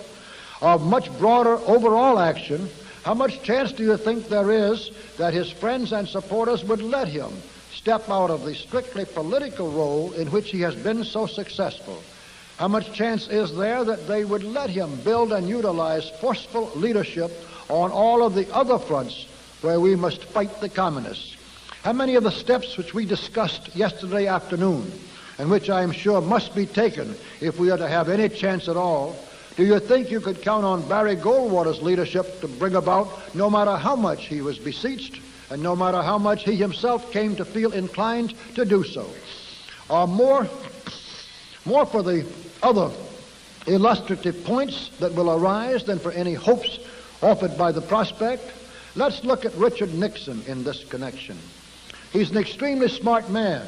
of much broader overall action, how much chance do you think there is that his friends and supporters would let him step out of the strictly political role in which he has been so successful? How much chance is there that they would let him build and utilize forceful leadership on all of the other fronts where we must fight the communists? How many of the steps which we discussed yesterday afternoon, and which I am sure must be taken if we are to have any chance at all, do you think you could count on Barry Goldwater's leadership to bring about, no matter how much he was beseeched and no matter how much he himself came to feel inclined to do so? Or more for the other illustrative points that will arise than for any hopes offered by the prospect, let's look at Richard Nixon in this connection. He's an extremely smart man.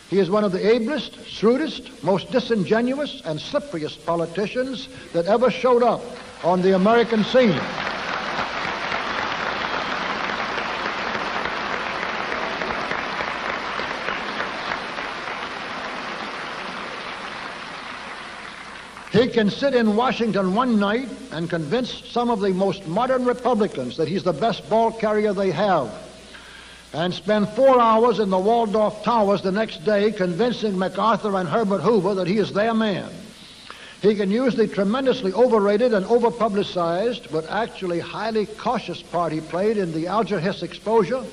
He is one of the ablest, shrewdest, most disingenuous, and slipperiest politicians that ever showed up on the American scene. He can sit in Washington one night and convince some of the most modern Republicans that he's the best ball carrier they have, and spend 4 hours in the Waldorf Towers the next day convincing MacArthur and Herbert Hoover that he is their man. He can use the tremendously overrated and overpublicized but actually highly cautious part he played in the Alger Hiss exposure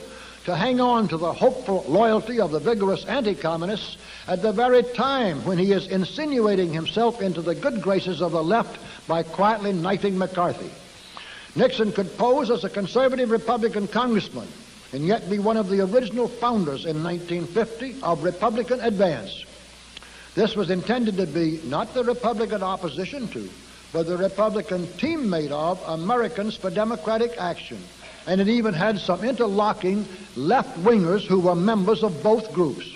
to hang on to the hopeful loyalty of the vigorous anti-communists at the very time when he is insinuating himself into the good graces of the left by quietly knifing McCarthy. Nixon could pose as a conservative Republican congressman and yet be one of the original founders in 1950 of Republican Advance. This was intended to be not the Republican opposition to, but the Republican teammate of Americans for Democratic Action. And it even had some interlocking left-wingers who were members of both groups.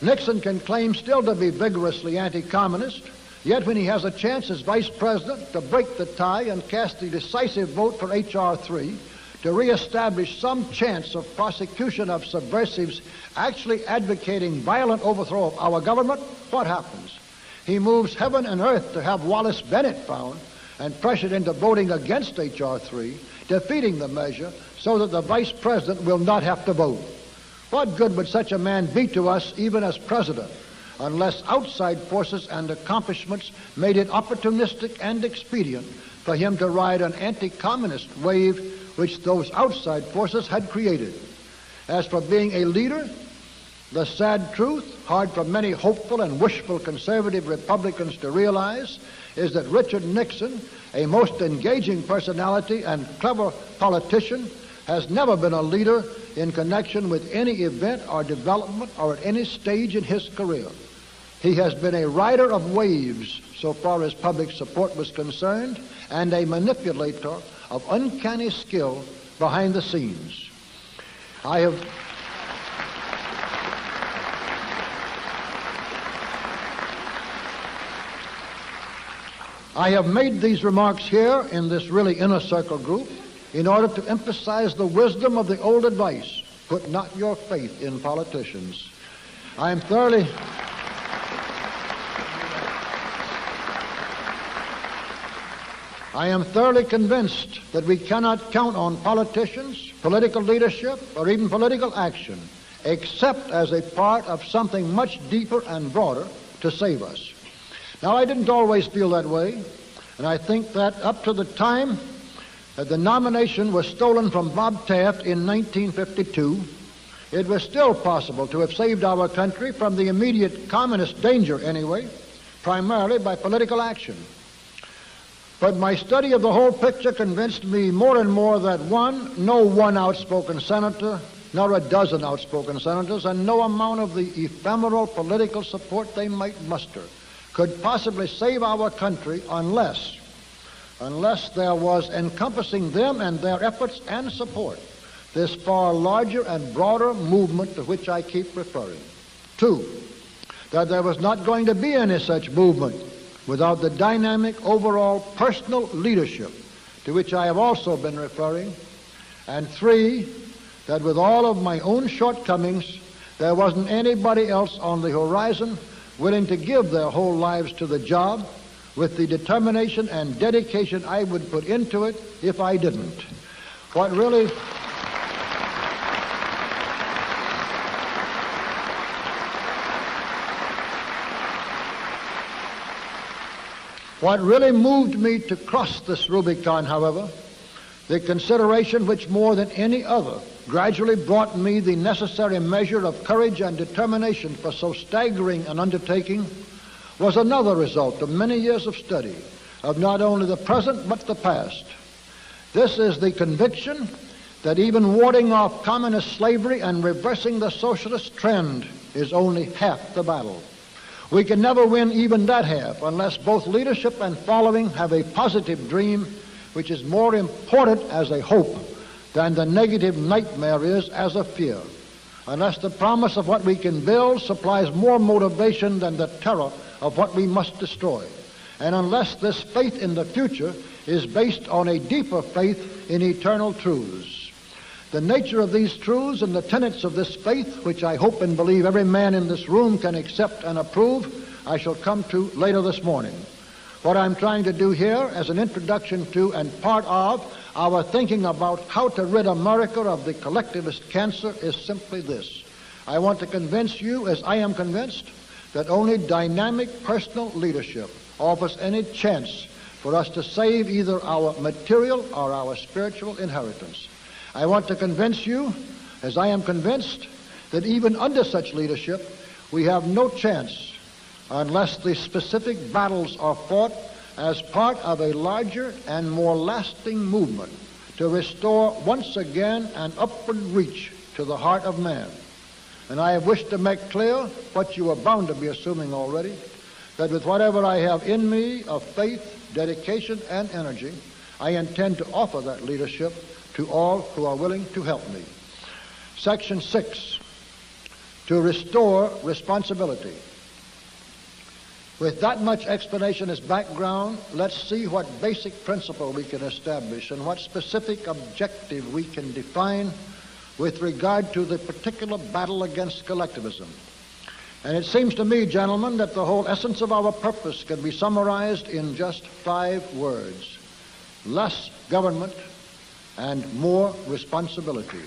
Nixon can claim still to be vigorously anti-communist, yet when he has a chance as vice president to break the tie and cast the decisive vote for H.R. 3, to reestablish some chance of prosecution of subversives actually advocating violent overthrow of our government, what happens? He moves heaven and earth to have Wallace Bennett found and pressured into voting against H.R. 3, defeating the measure so that the vice president will not have to vote. What good would such a man be to us even as president, unless outside forces and accomplishments made it opportunistic and expedient for him to ride an anti-communist wave which those outside forces had created? As for being a leader, the sad truth, hard for many hopeful and wishful conservative Republicans to realize, is that Richard Nixon, a most engaging personality and clever politician, has never been a leader in connection with any event or development or at any stage in his career. He has been a rider of waves so far as public support was concerned, and a manipulator of uncanny skill behind the scenes. I have made these remarks here in this really inner circle group in order to emphasize the wisdom of the old advice, put not your faith in politicians. I am thoroughly convinced that we cannot count on politicians, political leadership, or even political action, except as a part of something much deeper and broader to save us. Now, I didn't always feel that way, and I think that up to the time that the nomination was stolen from Bob Taft in 1952, it was still possible to have saved our country from the immediate communist danger anyway, primarily by political action. But my study of the whole picture convinced me more and more that no one outspoken senator, nor a dozen outspoken senators, and no amount of the ephemeral political support they might muster could possibly save our country unless there was encompassing them and their efforts and support this far larger and broader movement to which I keep referring. 2, that there was not going to be any such movement without the dynamic overall personal leadership to which I have also been referring. And 3, that with all of my own shortcomings, there wasn't anybody else on the horizon willing to give their whole lives to the job with the determination and dedication I would put into it if I didn't. What really moved me to cross this Rubicon, however, the consideration which more than any other gradually brought me the necessary measure of courage and determination for so staggering an undertaking, was another result of many years of study of not only the present but the past. This is the conviction that even warding off communist slavery and reversing the socialist trend is only half the battle. We can never win even that half unless both leadership and following have a positive dream which is more important as a hope than the negative nightmare is as a fear, unless the promise of what we can build supplies more motivation than the terror of what we must destroy, and unless this faith in the future is based on a deeper faith in eternal truths. The nature of these truths and the tenets of this faith, which I hope and believe every man in this room can accept and approve, I shall come to later this morning. What I'm trying to do here as an introduction to and part of our thinking about how to rid America of the collectivist cancer is simply this. I want to convince you, as I am convinced, that only dynamic personal leadership offers any chance for us to save either our material or our spiritual inheritance. I want to convince you, as I am convinced, that even under such leadership, we have no chance unless the specific battles are fought as part of a larger and more lasting movement to restore once again an upward reach to the heart of man. And I have wished to make clear what you are bound to be assuming already, that with whatever I have in me of faith, dedication, and energy, I intend to offer that leadership to all who are willing to help me. Section 6, to restore responsibility. With that much explanation as background, let's see what basic principle we can establish and what specific objective we can define with regard to the particular battle against collectivism. And it seems to me, gentlemen, that the whole essence of our purpose can be summarized in just 5 words: less government and more responsibility.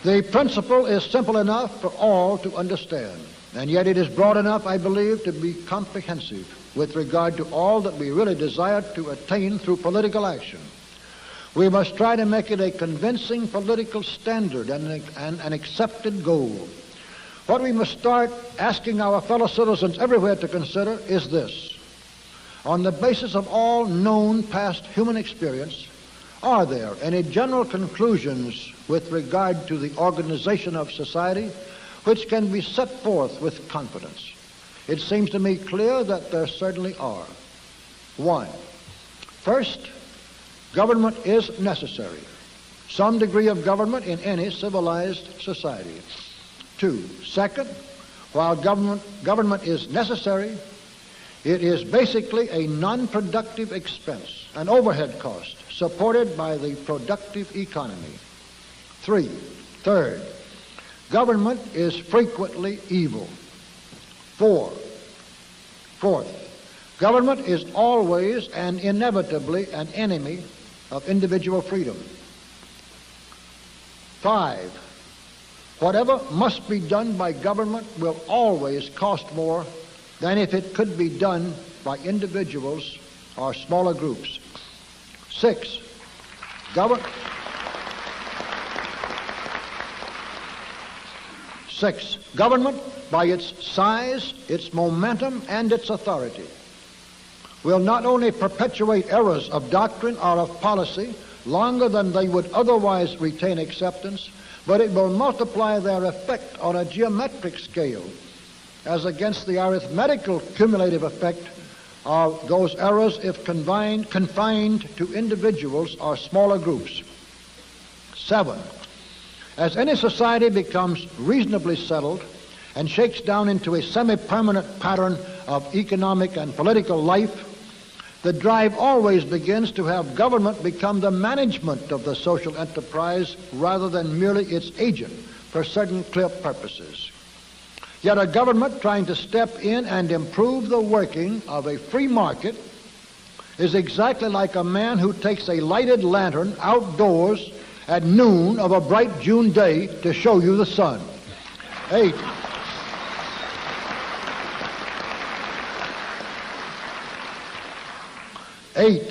The principle is simple enough for all to understand, and yet it is broad enough, I believe, to be comprehensive with regard to all that we really desire to attain through political action. We must try to make it a convincing political standard and an accepted goal. What we must start asking our fellow citizens everywhere to consider is this: on the basis of all known past human experience, are there any general conclusions with regard to the organization of society which can be set forth with confidence? It seems to me clear that there certainly are. 1. First, government is necessary. Some degree of government in any civilized society. 2. Second, while government is necessary, it is basically a non-productive expense, an overhead cost, supported by the productive economy. 3. Third, government is frequently evil. 4. Fourth, government is always and inevitably an enemy of individual freedom. 5. Whatever must be done by government will always cost more than if it could be done by individuals or smaller groups. 6. Government, by its size, its momentum, and its authority, will not only perpetuate errors of doctrine or of policy longer than they would otherwise retain acceptance, but it will multiply their effect on a geometric scale as against the arithmetical cumulative effect of those errors if confined to individuals or smaller groups. 7, as any society becomes reasonably settled and shakes down into a semi-permanent pattern of economic and political life, the drive always begins to have government become the management of the social enterprise rather than merely its agent for certain clear purposes. Yet a government trying to step in and improve the working of a free market is exactly like a man who takes a lighted lantern outdoors at noon of a bright June day to show you the sun. 8.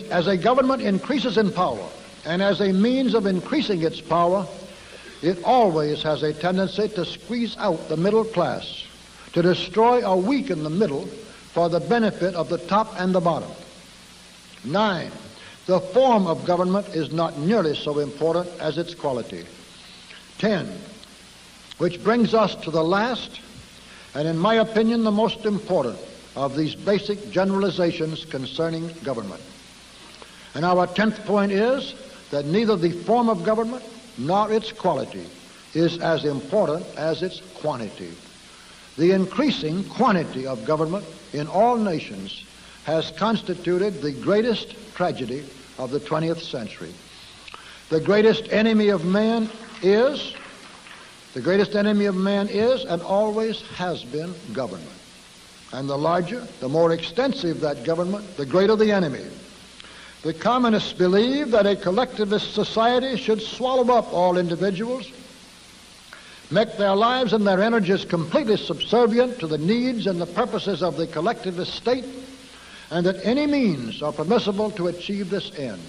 As a government increases in power, and as a means of increasing its power, it always has a tendency to squeeze out the middle class, to destroy or weaken the middle for the benefit of the top and the bottom. 9, the form of government is not nearly so important as its quality. 10, which brings us to the last, and in my opinion the most important of these basic generalizations concerning government. And our 10th point is that neither the form of government nor its quality is as important as its quantity. The increasing quantity of government in all nations has constituted the greatest tragedy of the 20th century. The greatest enemy of man is and always has been government. And the larger, the more extensive that government, the greater the enemy. The communists believe that a collectivist society should swallow up all individuals, make their lives and their energies completely subservient to the needs and the purposes of the collectivist state, and that any means are permissible to achieve this end.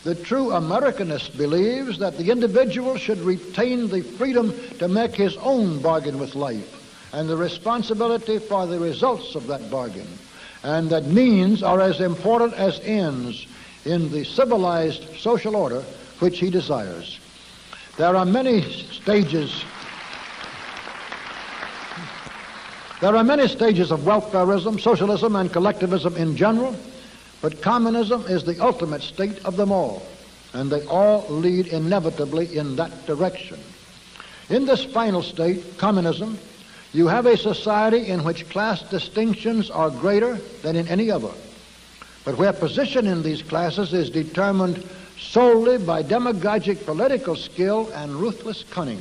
The true Americanist believes that the individual should retain the freedom to make his own bargain with life and the responsibility for the results of that bargain, and that means are as important as ends in the civilized social order which he desires. There are many stages of welfarism, socialism, and collectivism in general, but communism is the ultimate state of them all, and they all lead inevitably in that direction. In this final state, communism, you have a society in which class distinctions are greater than in any other, but where position in these classes is determined solely by demagogic political skill and ruthless cunning.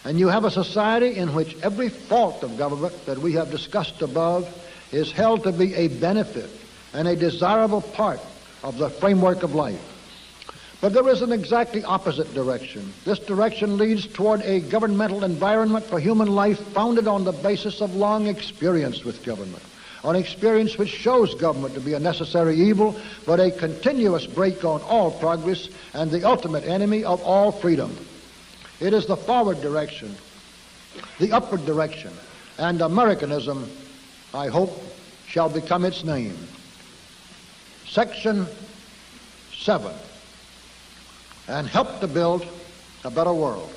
And you have a society in which every fault of government that we have discussed above is held to be a benefit and a desirable part of the framework of life. But there is an exactly opposite direction. This direction leads toward a governmental environment for human life founded on the basis of long experience with government, on experience which shows government to be a necessary evil, but a continuous brake on all progress and the ultimate enemy of all freedom. It is the forward direction, the upward direction, and Americanism, I hope, shall become its name. Section 7. And help to build a better world.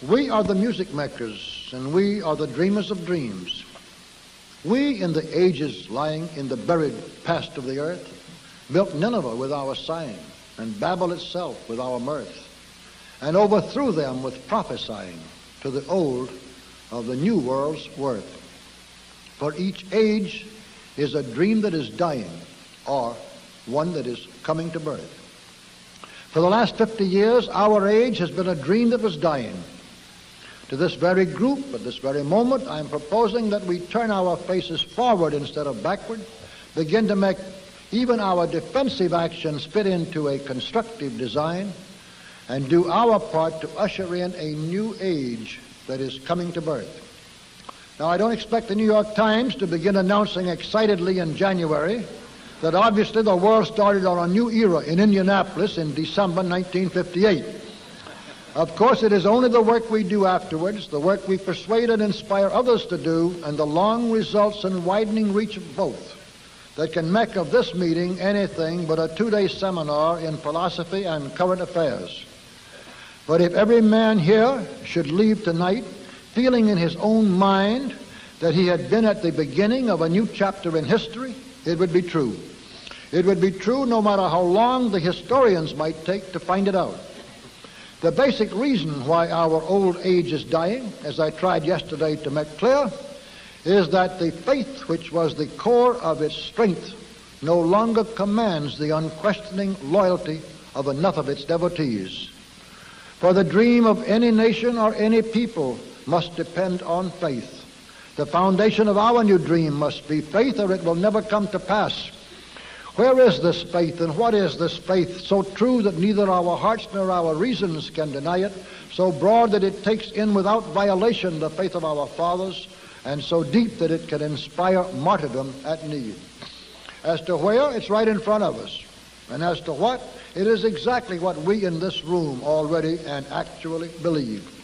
We are the music makers, and we are the dreamers of dreams. We, in the ages lying in the buried past of the earth, built Nineveh with our sighing, and Babel itself with our mirth, and overthrew them with prophesying to the old of the new world's worth. For each age is a dream that is dying, or one that is coming to birth. For the last 50 years, our age has been a dream that was dying. To this very group, at this very moment, I am proposing that we turn our faces forward instead of backward, begin to make even our defensive actions fit into a constructive design, and do our part to usher in a new age that is coming to birth. Now, I don't expect the New York Times to begin announcing excitedly in January that obviously the world started on a new era in Indianapolis in December 1958. Of course, it is only the work we do afterwards, the work we persuade and inspire others to do, and the long results and widening reach of both that can make of this meeting anything but a 2-day seminar in philosophy and current affairs. But if every man here should leave tonight feeling in his own mind that he had been at the beginning of a new chapter in history, it would be true. It would be true no matter how long the historians might take to find it out. The basic reason why our old age is dying, as I tried yesterday to make clear, is that the faith which was the core of its strength no longer commands the unquestioning loyalty of enough of its devotees. For the dream of any nation or any people must depend on faith. The foundation of our new dream must be faith, or it will never come to pass. Where is this faith, and what is this faith? So true that neither our hearts nor our reasons can deny it, so broad that it takes in without violation the faith of our fathers, and so deep that it can inspire martyrdom at need. As to where, it's right in front of us. And as to what, it is exactly what we in this room already and actually believe.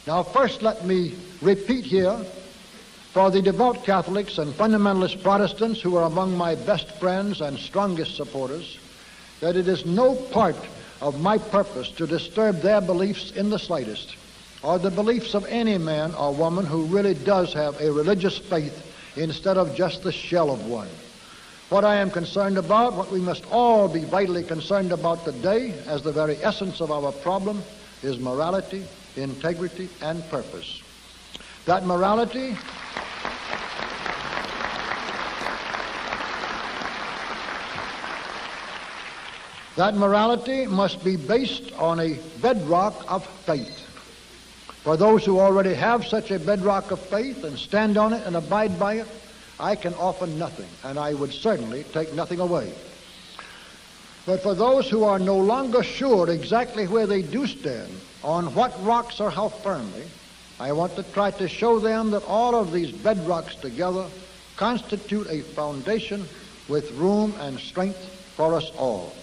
Now first let me repeat here, for the devout Catholics and fundamentalist Protestants who are among my best friends and strongest supporters, that it is no part of my purpose to disturb their beliefs in the slightest, or the beliefs of any man or woman who really does have a religious faith instead of just the shell of one. What I am concerned about, what we must all be vitally concerned about today as the very essence of our problem, is morality, integrity, and purpose. That morality must be based on a bedrock of faith. For those who already have such a bedrock of faith and stand on it and abide by it, I can offer nothing, and I would certainly take nothing away. But for those who are no longer sure exactly where they do stand, on what rocks or how firmly, I want to try to show them that all of these bedrocks together constitute a foundation with room and strength for us all.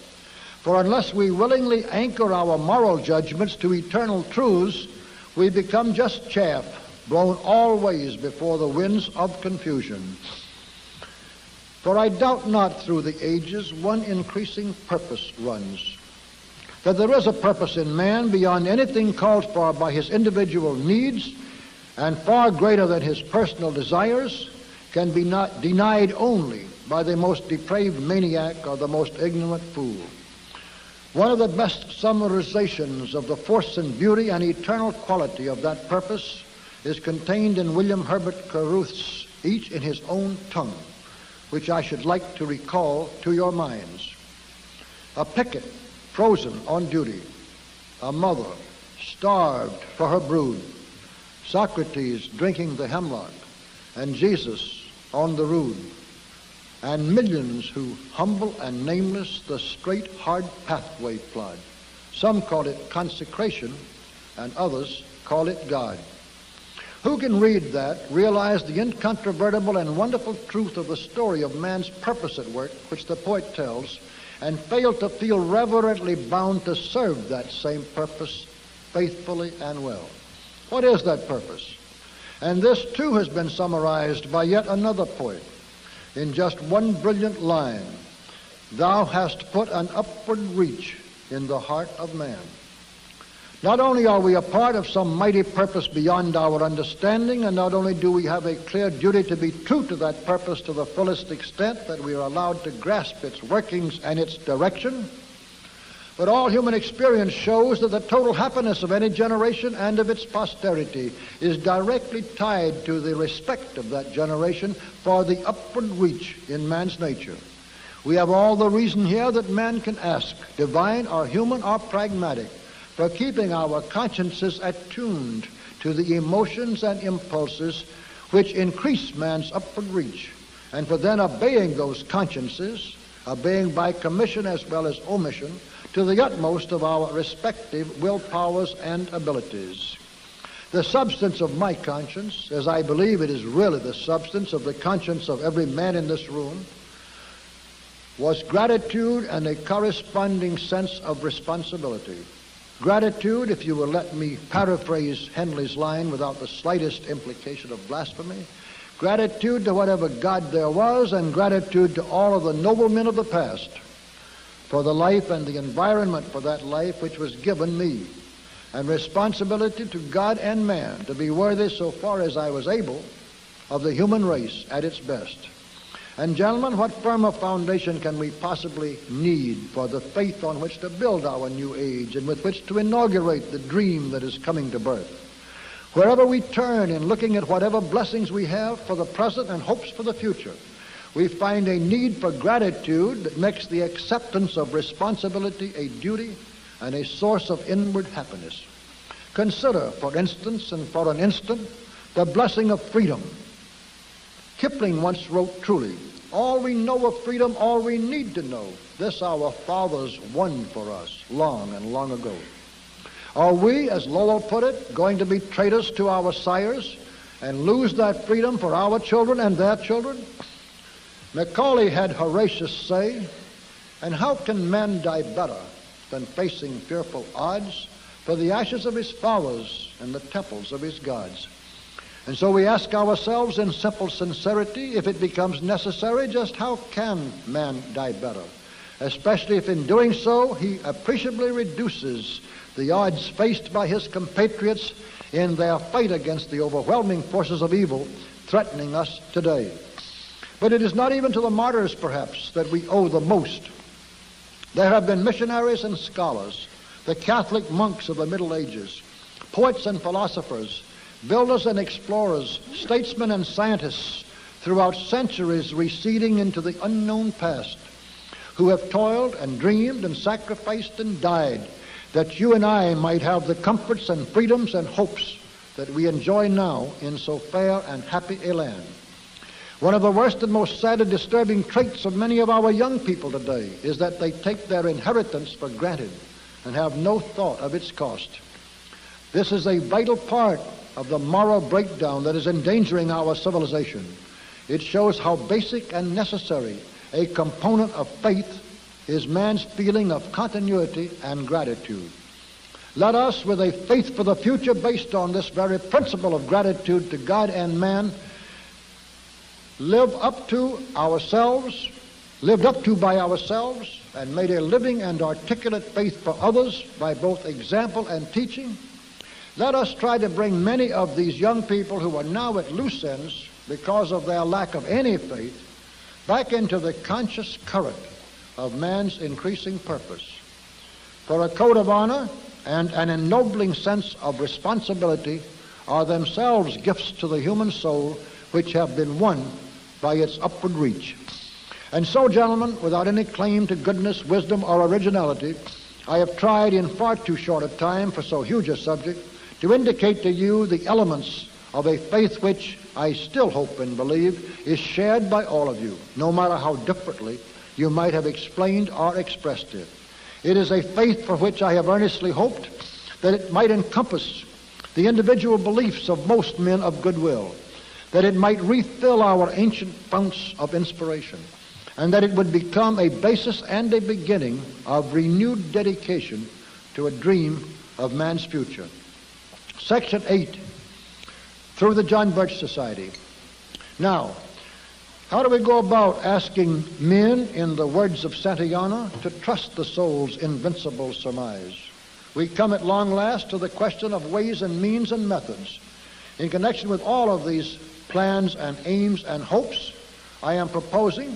For unless we willingly anchor our moral judgments to eternal truths, we become just chaff, blown all ways before the winds of confusion. For I doubt not through the ages one increasing purpose runs, that there is a purpose in man beyond anything called for by his individual needs, and far greater than his personal desires, can be not denied only by the most depraved maniac or the most ignorant fool. One of the best summarizations of the force and beauty and eternal quality of that purpose is contained in William Herbert Caruth's Each in His Own Tongue, which I should like to recall to your minds. A picket frozen on duty, a mother starved for her brood, Socrates drinking the hemlock, and Jesus on the rood, and millions who, humble and nameless, the straight, hard pathway plod. Some call it consecration, and others call it God. Who can read that, realize the incontrovertible and wonderful truth of the story of man's purpose at work, which the poet tells, and fail to feel reverently bound to serve that same purpose faithfully and well? What is that purpose? And this, too, has been summarized by yet another poet in just one brilliant line. Thou hast put an upward reach in the heart of man. Not only are we a part of some mighty purpose beyond our understanding, and not only do we have a clear duty to be true to that purpose to the fullest extent that we are allowed to grasp its workings and its direction, but all human experience shows that the total happiness of any generation and of its posterity is directly tied to the respect of that generation for the upward reach in man's nature. We have all the reason here that man can ask, divine or human or pragmatic, for keeping our consciences attuned to the emotions and impulses which increase man's upward reach, and for then obeying those consciences, obeying by commission as well as omission, to the utmost of our respective will powers and abilities. The substance of my conscience, as I believe it is really the substance of the conscience of every man in this room, was gratitude and a corresponding sense of responsibility. Gratitude, if you will let me paraphrase Henley's line without the slightest implication of blasphemy, gratitude to whatever God there was, and gratitude to all of the noblemen of the past for the life and the environment for that life which was given me, and responsibility to God and man to be worthy, so far as I was able, of the human race at its best. And gentlemen, what firmer foundation can we possibly need for the faith on which to build our new age and with which to inaugurate the dream that is coming to birth? Wherever we turn in looking at whatever blessings we have for the present and hopes for the future, we find a need for gratitude that makes the acceptance of responsibility a duty and a source of inward happiness. Consider, for instance, and for an instant, the blessing of freedom. Kipling once wrote truly, "All we know of freedom, all we need to know, this our fathers won for us long and long ago." Are we, as Lowell put it, going to be traitors to our sires and lose that freedom for our children and their children? Macaulay had Horatius say, "And how can man die better than facing fearful odds for the ashes of his fathers and the temples of his gods?" And so we ask ourselves in simple sincerity, if it becomes necessary, just how can man die better? Especially if in doing so he appreciably reduces the odds faced by his compatriots in their fight against the overwhelming forces of evil threatening us today. But it is not even to the martyrs, perhaps, that we owe the most. There have been missionaries and scholars, the Catholic monks of the Middle Ages, poets and philosophers, builders and explorers, statesmen and scientists throughout centuries receding into the unknown past, who have toiled and dreamed and sacrificed and died that you and I might have the comforts and freedoms and hopes that we enjoy now in so fair and happy a land. One of the worst and most sad and disturbing traits of many of our young people today is that they take their inheritance for granted and have no thought of its cost. This is a vital part of the moral breakdown that is endangering our civilization. It shows how basic and necessary a component of faith is man's feeling of continuity and gratitude. Let us, with a faith for the future based on this very principle of gratitude to God and man, lived up to by ourselves, and made a living and articulate faith for others by both example and teaching. Let us try to bring many of these young people who are now at loose ends because of their lack of any faith back into the conscious current of man's increasing purpose. For a code of honor and an ennobling sense of responsibility are themselves gifts to the human soul which have been won by its upward reach. And so, gentlemen, without any claim to goodness, wisdom, or originality, I have tried in far too short a time for so huge a subject to indicate to you the elements of a faith which I still hope and believe is shared by all of you, no matter how differently you might have explained or expressed it. It is a faith for which I have earnestly hoped that it might encompass the individual beliefs of most men of goodwill, that it might refill our ancient founts of inspiration, and that it would become a basis and a beginning of renewed dedication to a dream of man's future. Section 8, through the John Birch Society. Now, how do we go about asking men, in the words of Santayana, to trust the soul's invincible surmise? We come at long last to the question of ways and means and methods. In connection with all of these plans and aims and hopes, I am proposing,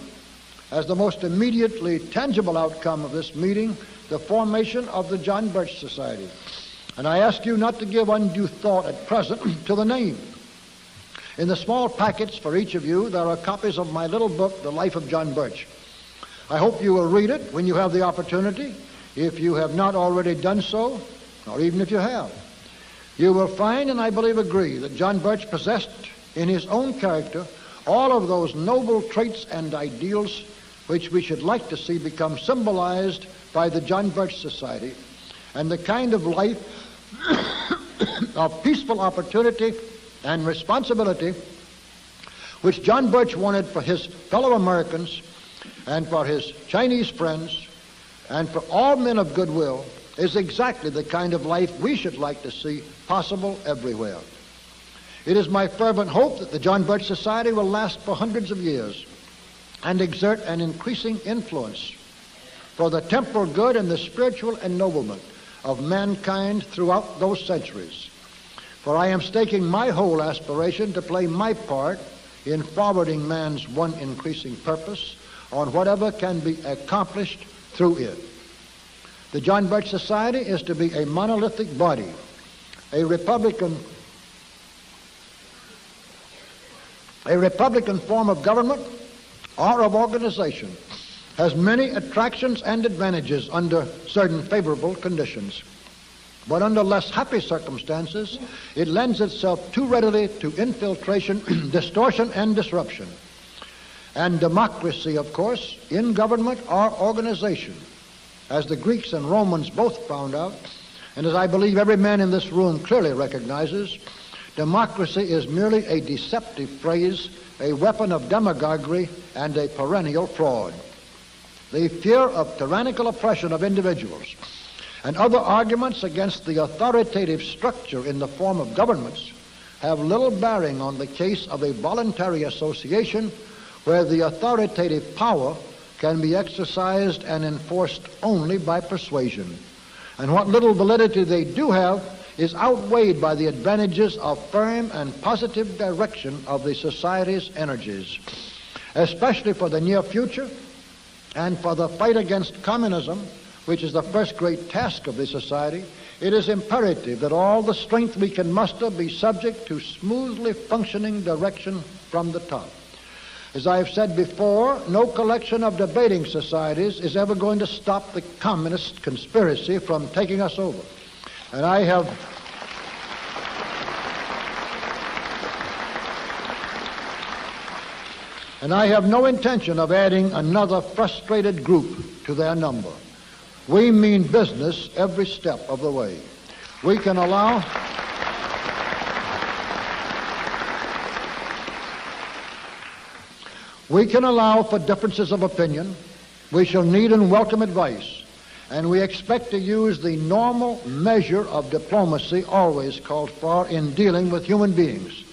as the most immediately tangible outcome of this meeting, the formation of the John Birch Society. And I ask you not to give undue thought at present to the name. In the small packets for each of you, there are copies of my little book, The Life of John Birch. I hope you will read it when you have the opportunity, if you have not already done so, or even if you have. You will find, and I believe agree, that John Birch possessed in his own character all of those noble traits and ideals which we should like to see become symbolized by the John Birch Society, and the kind of life of peaceful opportunity and responsibility which John Birch wanted for his fellow Americans and for his Chinese friends and for all men of goodwill is exactly the kind of life we should like to see possible everywhere. It is my fervent hope that the John Birch Society will last for hundreds of years and exert an increasing influence for the temporal good and the spiritual ennoblement of mankind throughout those centuries. For I am staking my whole aspiration to play my part in forwarding man's one increasing purpose on whatever can be accomplished through it. The John Birch Society is to be a monolithic body, a Republican form of government or of organization has many attractions and advantages under certain favorable conditions. But under less happy circumstances, it lends itself too readily to infiltration, distortion, and disruption. And democracy, of course, in government or organization, as the Greeks and Romans both found out, and as I believe every man in this room clearly recognizes, democracy is merely a deceptive phrase, a weapon of demagoguery, and a perennial fraud. The fear of tyrannical oppression of individuals and other arguments against the authoritative structure in the form of governments have little bearing on the case of a voluntary association where the authoritative power can be exercised and enforced only by persuasion. And what little validity they do have is outweighed by the advantages of firm and positive direction of the society's energies. Especially for the near future and for the fight against communism, which is the first great task of the society, it is imperative that all the strength we can muster be subject to smoothly functioning direction from the top. As I have said before, no collection of debating societies is ever going to stop the communist conspiracy from taking us over. And I have no intention of adding another frustrated group to their number. We mean business every step of the way. We can allow for differences of opinion. We shall need and welcome advice. And we expect to use the normal measure of diplomacy always called for in dealing with human beings.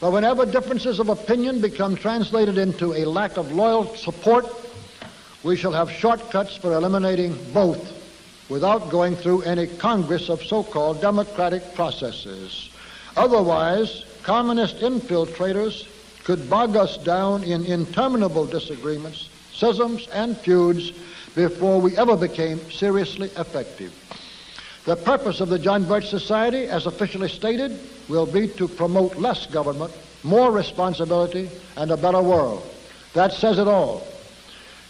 But whenever differences of opinion become translated into a lack of loyal support, we shall have shortcuts for eliminating both without going through any congress of so-called democratic processes. Otherwise, communist infiltrators could bog us down in interminable disagreements, schisms, and feuds before we ever became seriously effective. The purpose of the John Birch Society, as officially stated, will be to promote less government, more responsibility, and a better world. That says it all.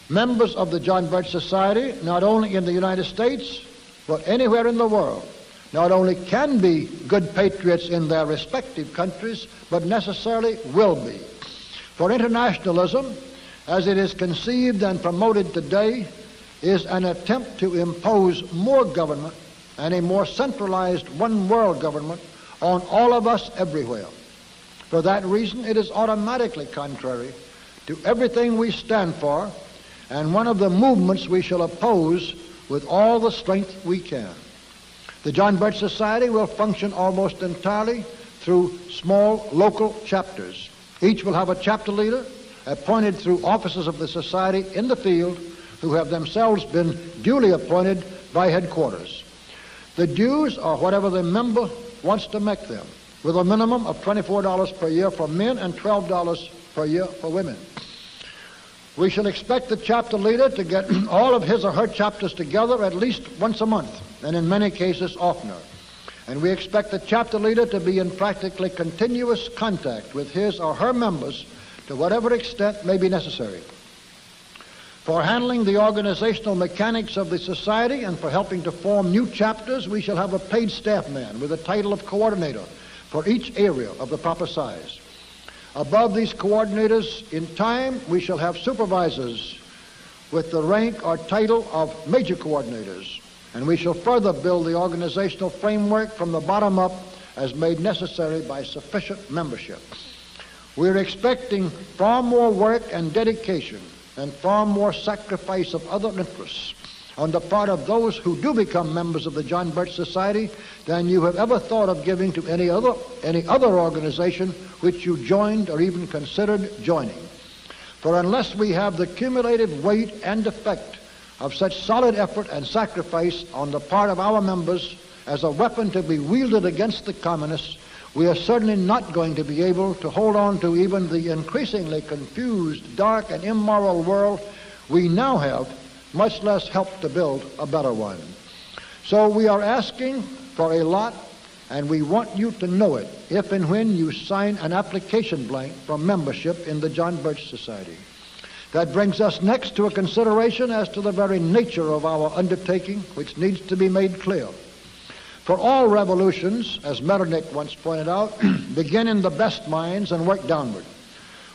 Members of the John Birch Society, not only in the United States, but anywhere in the world, not only can be good patriots in their respective countries, but necessarily will be. For internationalism, as it is conceived and promoted today, is an attempt to impose more government and a more centralized one-world government on all of us everywhere. For that reason, it is automatically contrary to everything we stand for, and one of the movements we shall oppose with all the strength we can. The John Birch Society will function almost entirely through small local chapters. Each will have a chapter leader appointed through officers of the society in the field who have themselves been duly appointed by headquarters. The dues are whatever the member wants to make them, with a minimum of $24 per year for men and $12 per year for women. We shall expect the chapter leader to get all of his or her chapters together at least once a month, and in many cases oftener. And we expect the chapter leader to be in practically continuous contact with his or her members to whatever extent may be necessary. For handling the organizational mechanics of the society and for helping to form new chapters, we shall have a paid staff man with the title of coordinator for each area of the proper size. Above these coordinators, in time, we shall have supervisors with the rank or title of major coordinators, and we shall further build the organizational framework from the bottom up as made necessary by sufficient membership. We're expecting far more work and dedication and far more sacrifice of other interests on the part of those who do become members of the John Birch Society than you have ever thought of giving to any other organization which you joined or even considered joining. For unless we have the cumulative weight and effect of such solid effort and sacrifice on the part of our members as a weapon to be wielded against the communists, we are certainly not going to be able to hold on to even the increasingly confused, dark, and immoral world we now have, much less help to build a better one. So we are asking for a lot, and we want you to know it if and when you sign an application blank for membership in the John Birch Society. That brings us next to a consideration as to the very nature of our undertaking, which needs to be made clear. For all revolutions, as Metternich once pointed out, begin in the best minds and work downward,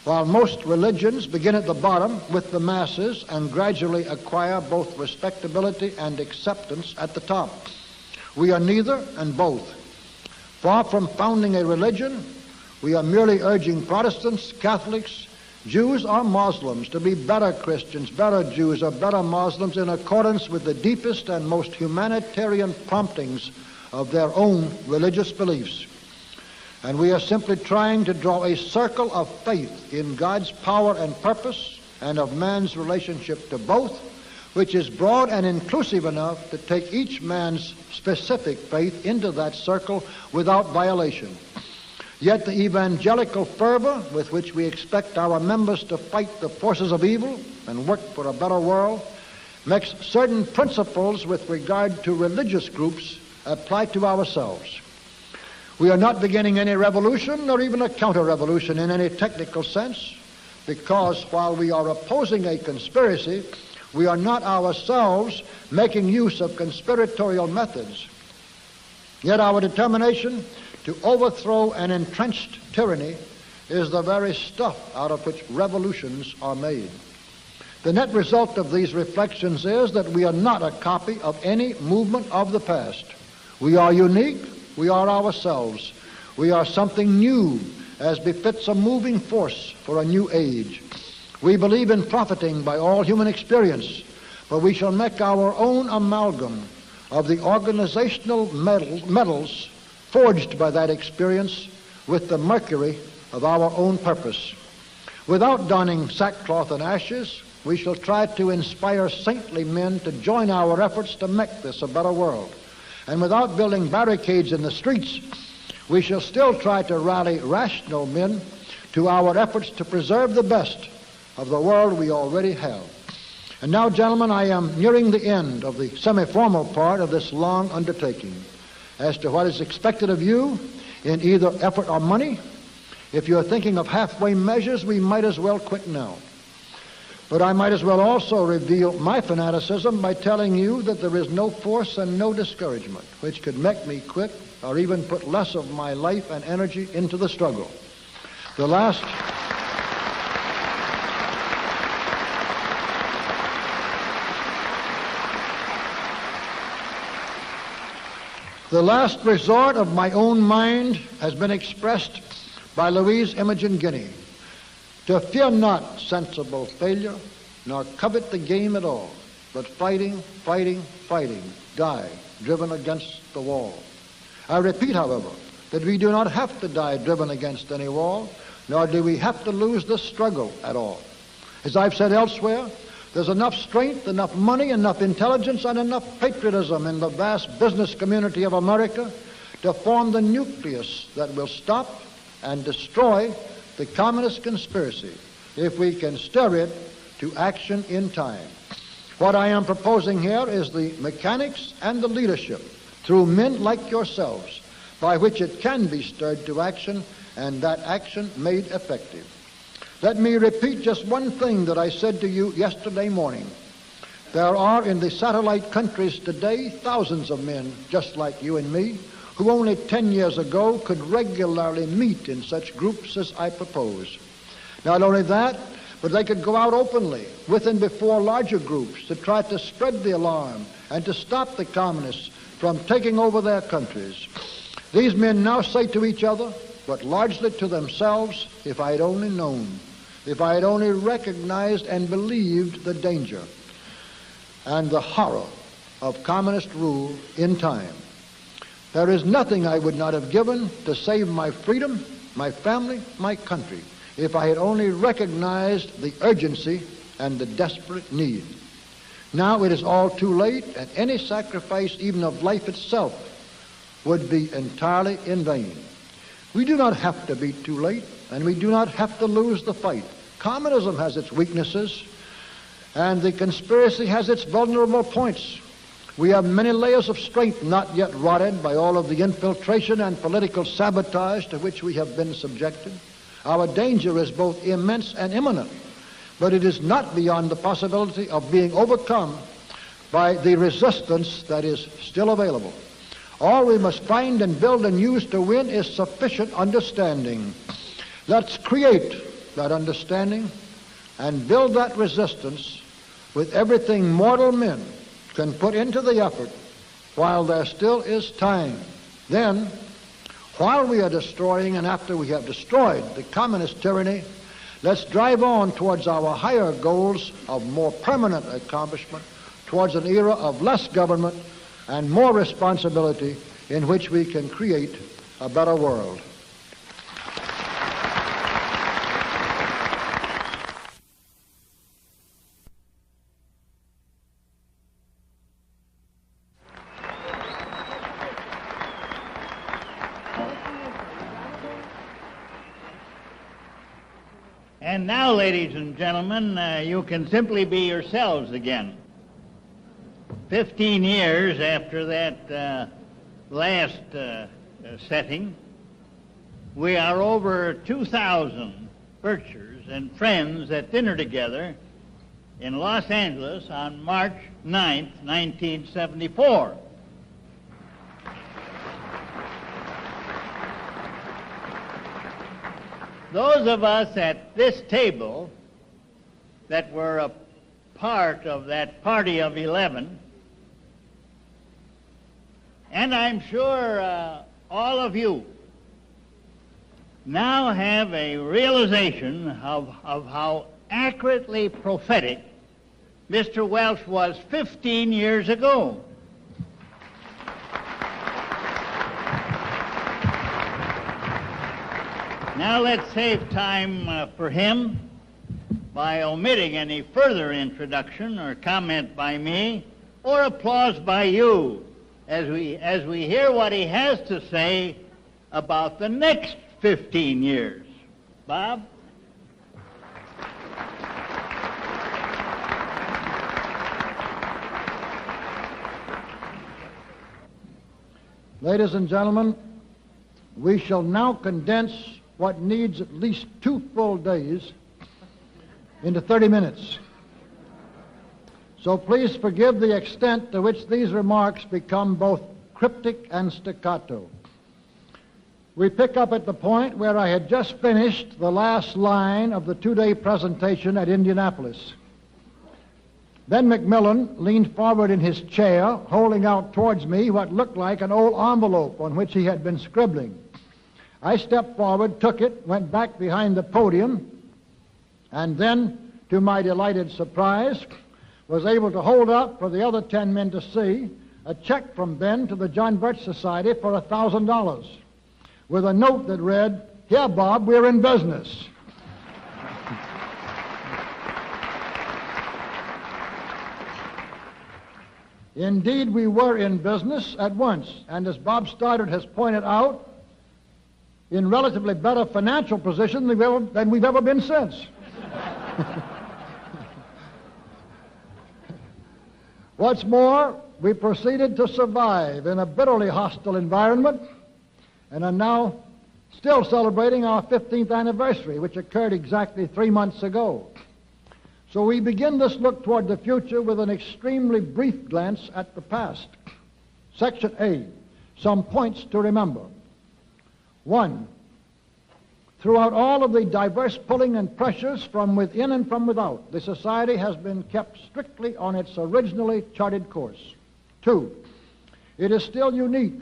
while most religions begin at the bottom with the masses and gradually acquire both respectability and acceptance at the top. We are neither and both. Far from founding a religion, we are merely urging Protestants, Catholics, Jews or Muslims to be better Christians, better Jews, or better Muslims in accordance with the deepest and most humanitarian promptings of their own religious beliefs. And we are simply trying to draw a circle of faith in God's power and purpose and of man's relationship to both, which is broad and inclusive enough to take each man's specific faith into that circle without violation. Yet the evangelical fervor with which we expect our members to fight the forces of evil and work for a better world makes certain principles with regard to religious groups apply to ourselves. We are not beginning any revolution or even a counter-revolution in any technical sense, because while we are opposing a conspiracy, we are not ourselves making use of conspiratorial methods. Yet our determination to overthrow an entrenched tyranny is the very stuff out of which revolutions are made. The net result of these reflections is that we are not a copy of any movement of the past. We are unique. We are ourselves. We are something new, as befits a moving force for a new age. We believe in profiting by all human experience, but we shall make our own amalgam of the organizational metals forged by that experience with the mercury of our own purpose. Without donning sackcloth and ashes, we shall try to inspire saintly men to join our efforts to make this a better world. And without building barricades in the streets, we shall still try to rally rational men to our efforts to preserve the best of the world we already have. And now, gentlemen, I am nearing the end of the semi-formal part of this long undertaking. As to what is expected of you in either effort or money, if you're thinking of halfway measures, we might as well quit now. But I might as well also reveal my fanaticism by telling you that there is no force and no discouragement which could make me quit or even put less of my life and energy into the struggle. The last resort of my own mind has been expressed by Louise Imogen Guinea. To fear not sensible failure, nor covet the game at all, but fighting, fighting, fighting, die, driven against the wall. I repeat, however, that we do not have to die driven against any wall, nor do we have to lose the struggle at all. As I've said elsewhere, there's enough strength, enough money, enough intelligence, and enough patriotism in the vast business community of America to form the nucleus that will stop and destroy the communist conspiracy if we can stir it to action in time. What I am proposing here is the mechanics and the leadership through men like yourselves by which it can be stirred to action and that action made effective. Let me repeat just one thing that I said to you yesterday morning. There are in the satellite countries today thousands of men just like you and me who only 10 years ago could regularly meet in such groups as I propose. Not only that, but they could go out openly with and before larger groups to try to spread the alarm and to stop the communists from taking over their countries. These men now say to each other, but largely to themselves, if I had only known, if I had only recognized and believed the danger and the horror of communist rule in time. There is nothing I would not have given to save my freedom, my family, my country, if I had only recognized the urgency and the desperate need. Now it is all too late, and any sacrifice, even of life itself, would be entirely in vain. We do not have to be too late, and we do not have to lose the fight. Communism has its weaknesses, and the conspiracy has its vulnerable points. We have many layers of strength not yet rotted by all of the infiltration and political sabotage to which we have been subjected. Our danger is both immense and imminent, but it is not beyond the possibility of being overcome by the resistance that is still available. All we must find and build and use to win is sufficient understanding. Let's create that understanding and build that resistance with everything mortal men can put into the effort while there still is time. Then, while we are destroying and after we have destroyed the communist tyranny, let's drive on towards our higher goals of more permanent accomplishment, towards an era of less government and more responsibility in which we can create a better world. And now, ladies and gentlemen, you can simply be yourselves again. 15 years after that last setting, we are over 2,000 Birchers and friends at dinner together in Los Angeles on March 9th, 1974. Those of us at this table that were a part of that party of 11, and I'm sure all of you now have a realization of how accurately prophetic Mr. Welch was 15 years ago. Now let's save time for him by omitting any further introduction or comment by me or applause by you as we hear what he has to say about the next 15 years. Bob? Ladies and gentlemen, we shall now condense what needs at least 2 full days into 30 minutes. So please forgive the extent to which these remarks become both cryptic and staccato. We pick up at the point where I had just finished the last line of the 2-day presentation at Indianapolis. Then Macmillan leaned forward in his chair, holding out towards me what looked like an old envelope on which he had been scribbling. I stepped forward, took it, went back behind the podium, and then, to my delighted surprise, was able to hold up for the other 10 men to see a check from Ben to the John Birch Society for $1,000 with a note that read, "Here, Bob, we're in business." Indeed, we were in business at once, and as Bob Stoddard has pointed out, in relatively better financial position than we've ever been since. What's more, we proceeded to survive in a bitterly hostile environment and are now still celebrating our 15th anniversary, which occurred exactly 3 months ago. So we begin this look toward the future with an extremely brief glance at the past. Section A, some points to remember. 1, throughout all of the diverse pulling and pressures from within and from without, the Society has been kept strictly on its originally charted course. 2, it is still unique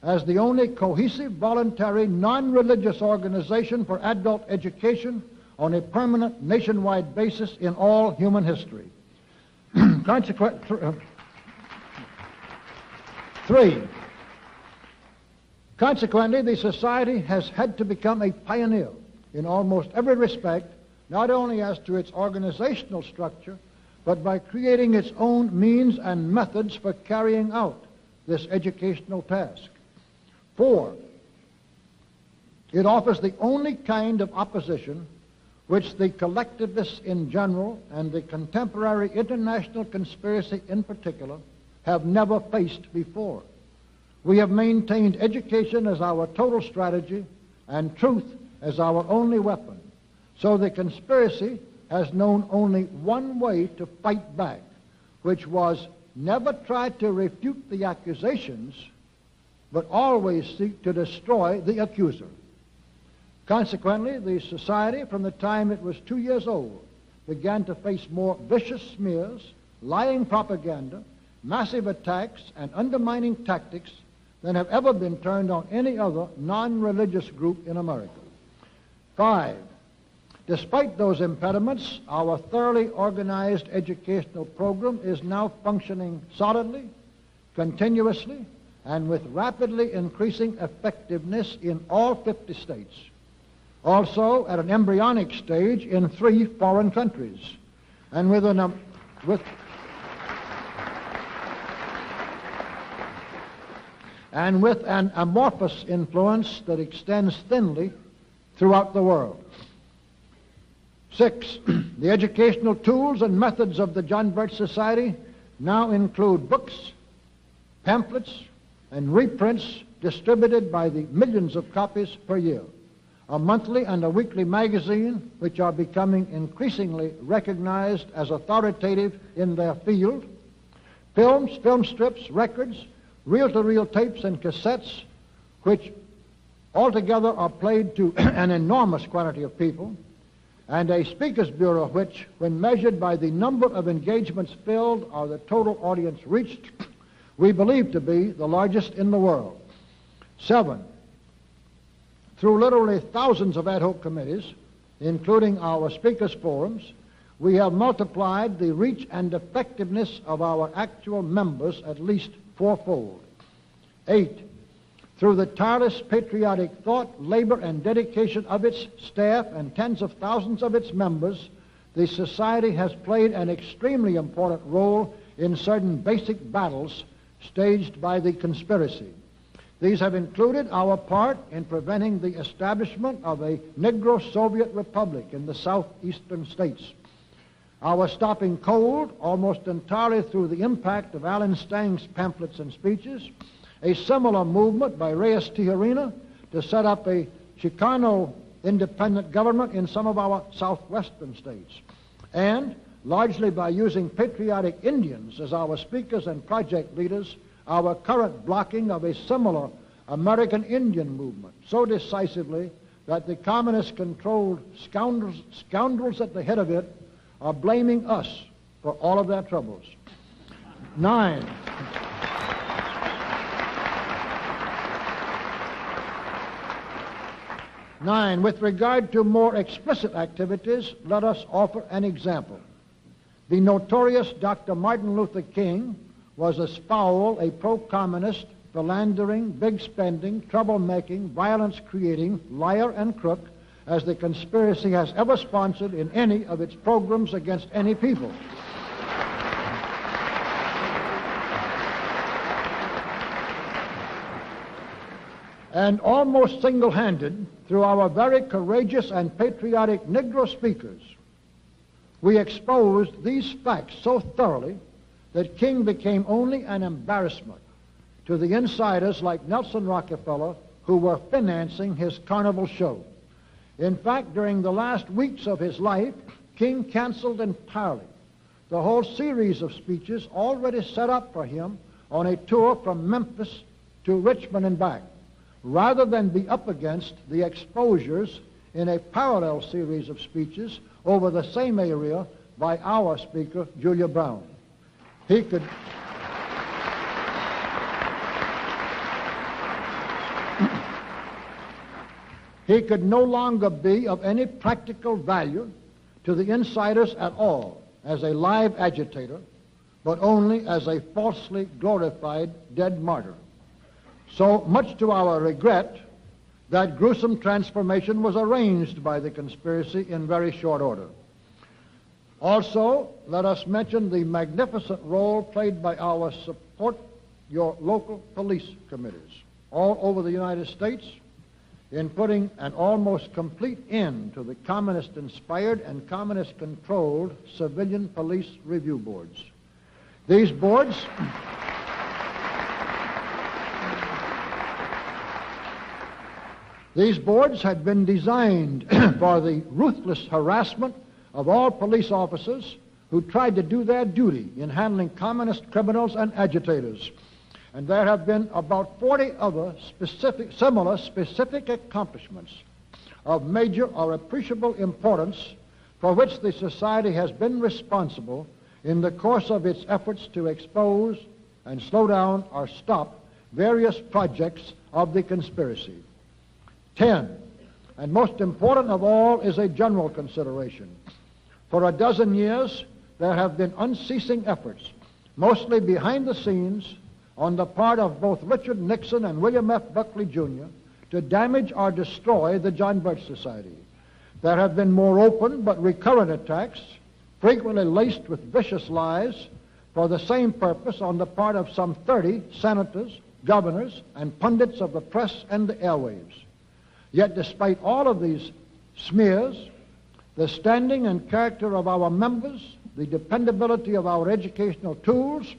as the only cohesive, voluntary, non-religious organization for adult education on a permanent nationwide basis in all human history. 3, consequently, the Society has had to become a pioneer in almost every respect, not only as to its organizational structure, but by creating its own means and methods for carrying out this educational task. 4, It offers the only kind of opposition which the collectivists in general and the contemporary international conspiracy in particular have never faced before. We have maintained education as our total strategy and truth as our only weapon. So the conspiracy has known only one way to fight back, which was never try to refute the accusations, but always seek to destroy the accuser. Consequently, the Society, from the time it was 2 years old, began to face more vicious smears, lying propaganda, massive attacks, and undermining tactics than have ever been turned on any other non-religious group in America. 5. Despite those impediments, our thoroughly organized educational program is now functioning solidly, continuously, and with rapidly increasing effectiveness in all 50 states. Also at an embryonic stage in 3 foreign countries, and with an amorphous influence that extends thinly throughout the world. 6. The educational tools and methods of the John Birch Society now include books, pamphlets, and reprints distributed by the millions of copies per year, a monthly and a weekly magazine which are becoming increasingly recognized as authoritative in their field, films, film strips, records, reel-to-reel tapes and cassettes, which altogether are played to an enormous quantity of people, and a speakers bureau which, when measured by the number of engagements filled or the total audience reached, we believe to be the largest in the world. 7. Through literally thousands of ad hoc committees, including our speakers forums, we have multiplied the reach and effectiveness of our actual members at least fourfold. 8. Through the tireless patriotic thought, labor, and dedication of its staff and tens of thousands of its members, the Society has played an extremely important role in certain basic battles staged by the conspiracy. These have included our part in preventing the establishment of a Negro Soviet Republic in the southeastern states, our stopping cold almost entirely through the impact of Alan Stang's pamphlets and speeches, a similar movement by Reyes Tijerina to set up a Chicano independent government in some of our southwestern states, and largely by using patriotic Indians as our speakers and project leaders, our current blocking of a similar American Indian movement so decisively that the communist-controlled scoundrels at the head of it are blaming us for all of their troubles. 9. With regard to more explicit activities, let us offer an example. The notorious Dr. Martin Luther King was as foul a pro-communist, philandering, big-spending, troublemaking, violence-creating, liar and crook as the conspiracy has ever sponsored in any of its programs against any people. And almost single-handed, through our very courageous and patriotic Negro speakers, we exposed these facts so thoroughly that King became only an embarrassment to the insiders like Nelson Rockefeller who were financing his carnival show. In fact, during the last weeks of his life, King canceled entirely the whole series of speeches already set up for him on a tour from Memphis to Richmond and back, rather than be up against the exposures in a parallel series of speeches over the same area by our speaker, Julia Brown. He could no longer be of any practical value to the insiders at all as a live agitator, but only as a falsely glorified dead martyr. So much to our regret, that gruesome transformation was arranged by the conspiracy in very short order. Also, let us mention the magnificent role played by our Support Your Local Police Committees all over the United States in putting an almost complete end to the communist-inspired and communist-controlled civilian police review boards. These boards had been designed for the ruthless harassment of all police officers who tried to do their duty in handling communist criminals and agitators. And there have been about 40 other similar specific accomplishments of major or appreciable importance for which the Society has been responsible in the course of its efforts to expose and slow down or stop various projects of the conspiracy. 10, and most important of all, is a general consideration. For a dozen years, there have been unceasing efforts, mostly behind the scenes, on the part of both Richard Nixon and William F. Buckley, Jr., to damage or destroy the John Birch Society. There have been more open but recurrent attacks, frequently laced with vicious lies, for the same purpose on the part of some 30 senators, governors, and pundits of the press and the airwaves. Yet despite all of these smears, the standing and character of our members, the dependability of our educational tools,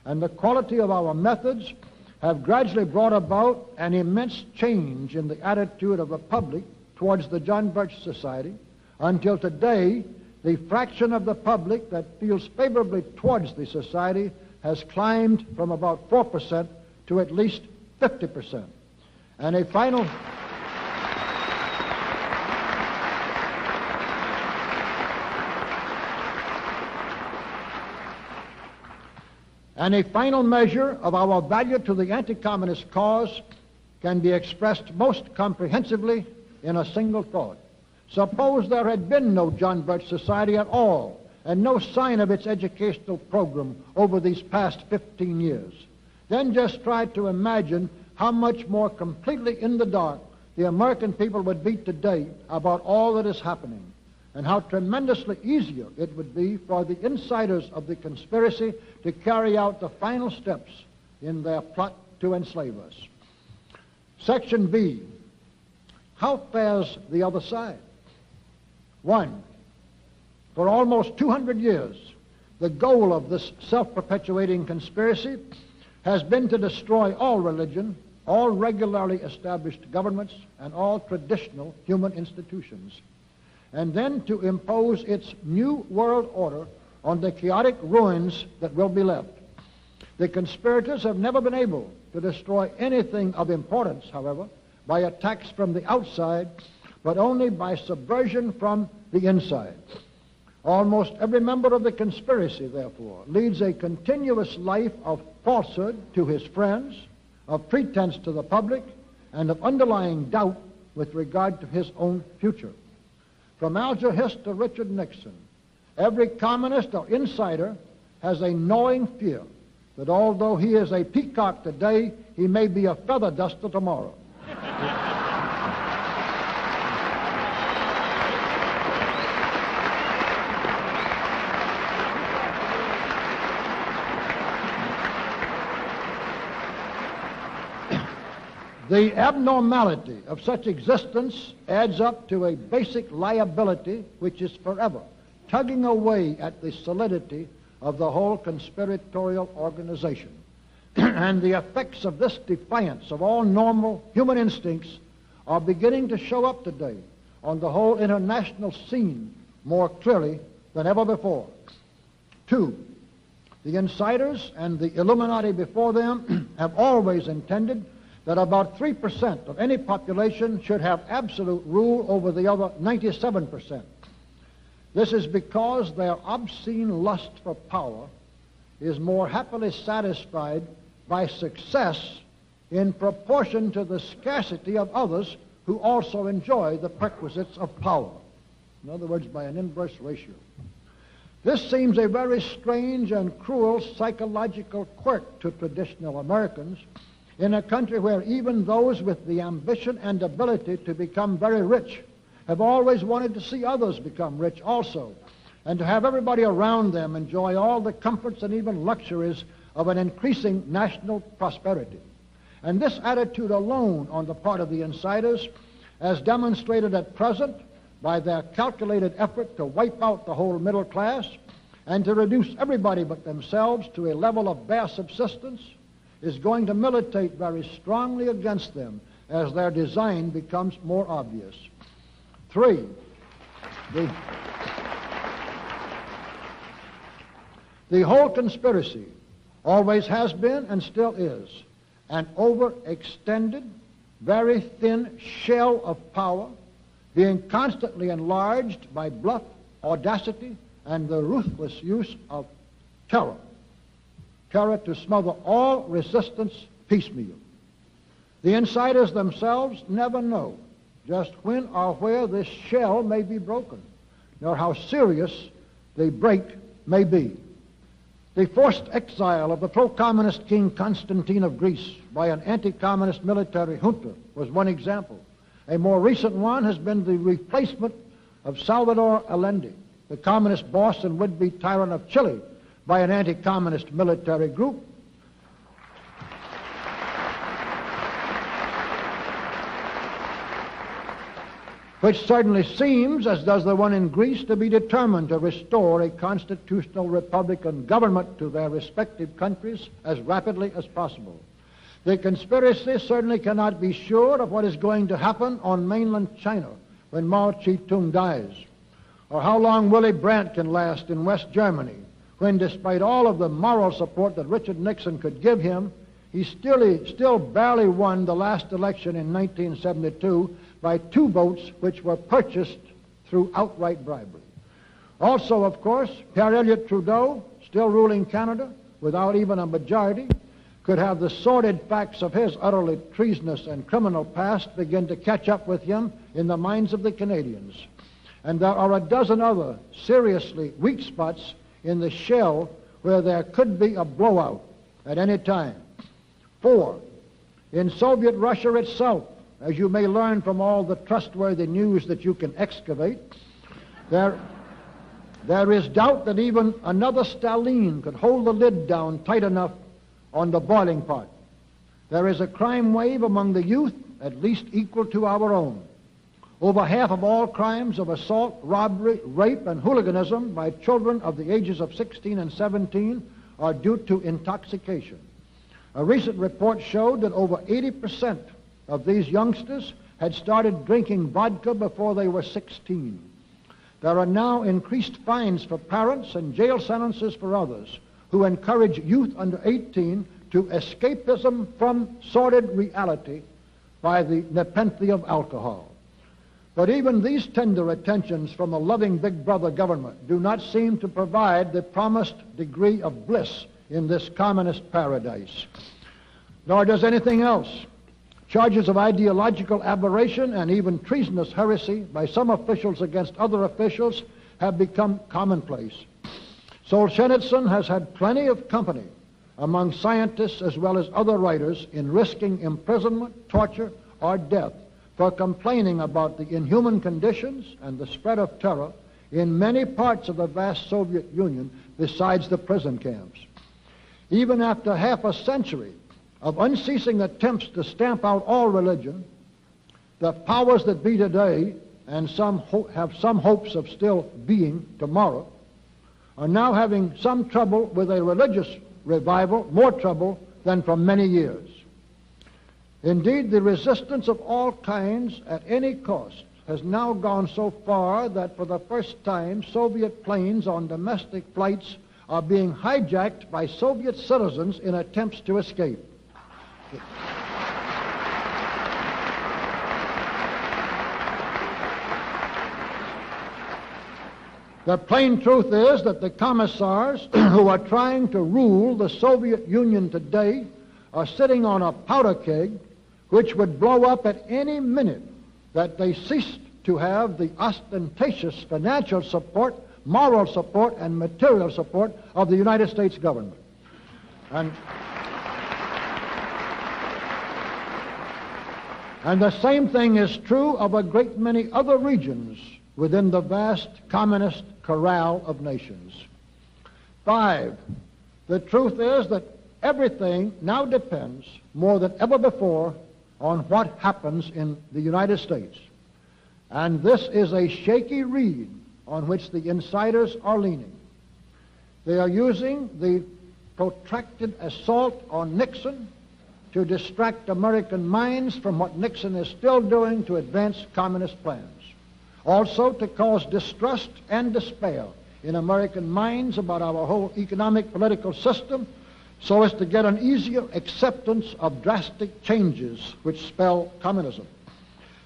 and the quality of our methods have gradually brought about an immense change in the attitude of the public towards the John Birch Society, until today the fraction of the public that feels favorably towards the Society has climbed from about 4% to at least 50%. And a final measure of our value to the anti-communist cause can be expressed most comprehensively in a single thought. Suppose there had been no John Birch Society at all, and no sign of its educational program over these past 15 years. Then just try to imagine how much more completely in the dark the American people would be today about all that is happening, and how tremendously easier it would be for the insiders of the conspiracy to carry out the final steps in their plot to enslave us. Section B, how fares the other side? 1, for almost 200 years, the goal of this self-perpetuating conspiracy has been to destroy all religion, all regularly established governments, and all traditional human institutions, and then to impose its new world order on the chaotic ruins that will be left. The conspirators have never been able to destroy anything of importance, however, by attacks from the outside, but only by subversion from the inside. Almost every member of the conspiracy, therefore, leads a continuous life of falsehood to his friends, of pretense to the public, and of underlying doubt with regard to his own future. From Alger Hiss to Richard Nixon, every communist or insider has a gnawing fear that although he is a peacock today, he may be a feather duster tomorrow. The abnormality of such existence adds up to a basic liability which is forever tugging away at the solidity of the whole conspiratorial organization. And the effects of this defiance of all normal human instincts are beginning to show up today on the whole international scene more clearly than ever before. 2, the insiders and the Illuminati before them have always intended that about 3% of any population should have absolute rule over the other 97%. This is because their obscene lust for power is more happily satisfied by success in proportion to the scarcity of others who also enjoy the perquisites of power. In other words, by an inverse ratio. This seems a very strange and cruel psychological quirk to traditional Americans in a country where even those with the ambition and ability to become very rich have always wanted to see others become rich also, and to have everybody around them enjoy all the comforts and even luxuries of an increasing national prosperity. And this attitude alone on the part of the insiders as demonstrated at present by their calculated effort to wipe out the whole middle class and to reduce everybody but themselves to a level of bare subsistence, is going to militate very strongly against them as their design becomes more obvious. 3, the whole conspiracy always has been and still is an overextended, very thin shell of power being constantly enlarged by bluff, audacity, and the ruthless use of terror. Terror to smother all resistance piecemeal. The insiders themselves never know just when or where this shell may be broken, nor how serious the break may be. The forced exile of the pro-communist King Constantine of Greece by an anti-communist military junta was one example. A more recent one has been the replacement of Salvador Allende, the communist boss and would-be tyrant of Chile, by an anti-communist military group. Which certainly seems, as does the one in Greece, to be determined to restore a constitutional republican government to their respective countries as rapidly as possible. The conspiracy certainly cannot be sure of what is going to happen on mainland China when Mao Zedong dies, or how long Willy Brandt can last in West Germany when, despite all of the moral support that Richard Nixon could give him, he still barely won the last election in 1972 by 2 votes which were purchased through outright bribery. Also, of course, Pierre Elliott Trudeau, still ruling Canada without even a majority, could have the sordid facts of his utterly treasonous and criminal past begin to catch up with him in the minds of the Canadians. And there are a dozen other seriously weak spots in the shell where there could be a blowout at any time. 4, in Soviet Russia itself, as you may learn from all the trustworthy news that you can excavate, there is doubt that even another Stalin could hold the lid down tight enough on the boiling pot. There is a crime wave among the youth at least equal to our own. Over half of all crimes of assault, robbery, rape, and hooliganism by children of the ages of 16 and 17 are due to intoxication. A recent report showed that over 80% of these youngsters had started drinking vodka before they were 16. There are now increased fines for parents and jail sentences for others who encourage youth under 18 to escapism from sordid reality by the nepenthe of alcohol. But even these tender attentions from a loving Big Brother government do not seem to provide the promised degree of bliss in this communist paradise. Nor does anything else. Charges of ideological aberration and even treasonous heresy by some officials against other officials have become commonplace. Solzhenitsyn has had plenty of company among scientists as well as other writers in risking imprisonment, torture, or death for complaining about the inhuman conditions and the spread of terror in many parts of the vast Soviet Union besides the prison camps. Even after half a century of unceasing attempts to stamp out all religion, the powers that be today, and some have some hopes of still being tomorrow, are now having some trouble with a religious revival, more trouble than for many years. Indeed, the resistance of all kinds at any cost has now gone so far that for the first time Soviet planes on domestic flights are being hijacked by Soviet citizens in attempts to escape. The plain truth is that the commissars who are trying to rule the Soviet Union today are sitting on a powder keg which would blow up at any minute that they ceased to have the ostentatious financial support, moral support, and material support of the United States government. And the same thing is true of a great many other regions within the vast communist corral of nations. 5, the truth is that everything now depends more than ever before on what happens in the United States. And this is a shaky reed on which the insiders are leaning. They are using the protracted assault on Nixon to distract American minds from what Nixon is still doing to advance communist plans. Also to cause distrust and despair in American minds about our whole economic political system, so as to get an easier acceptance of drastic changes which spell communism.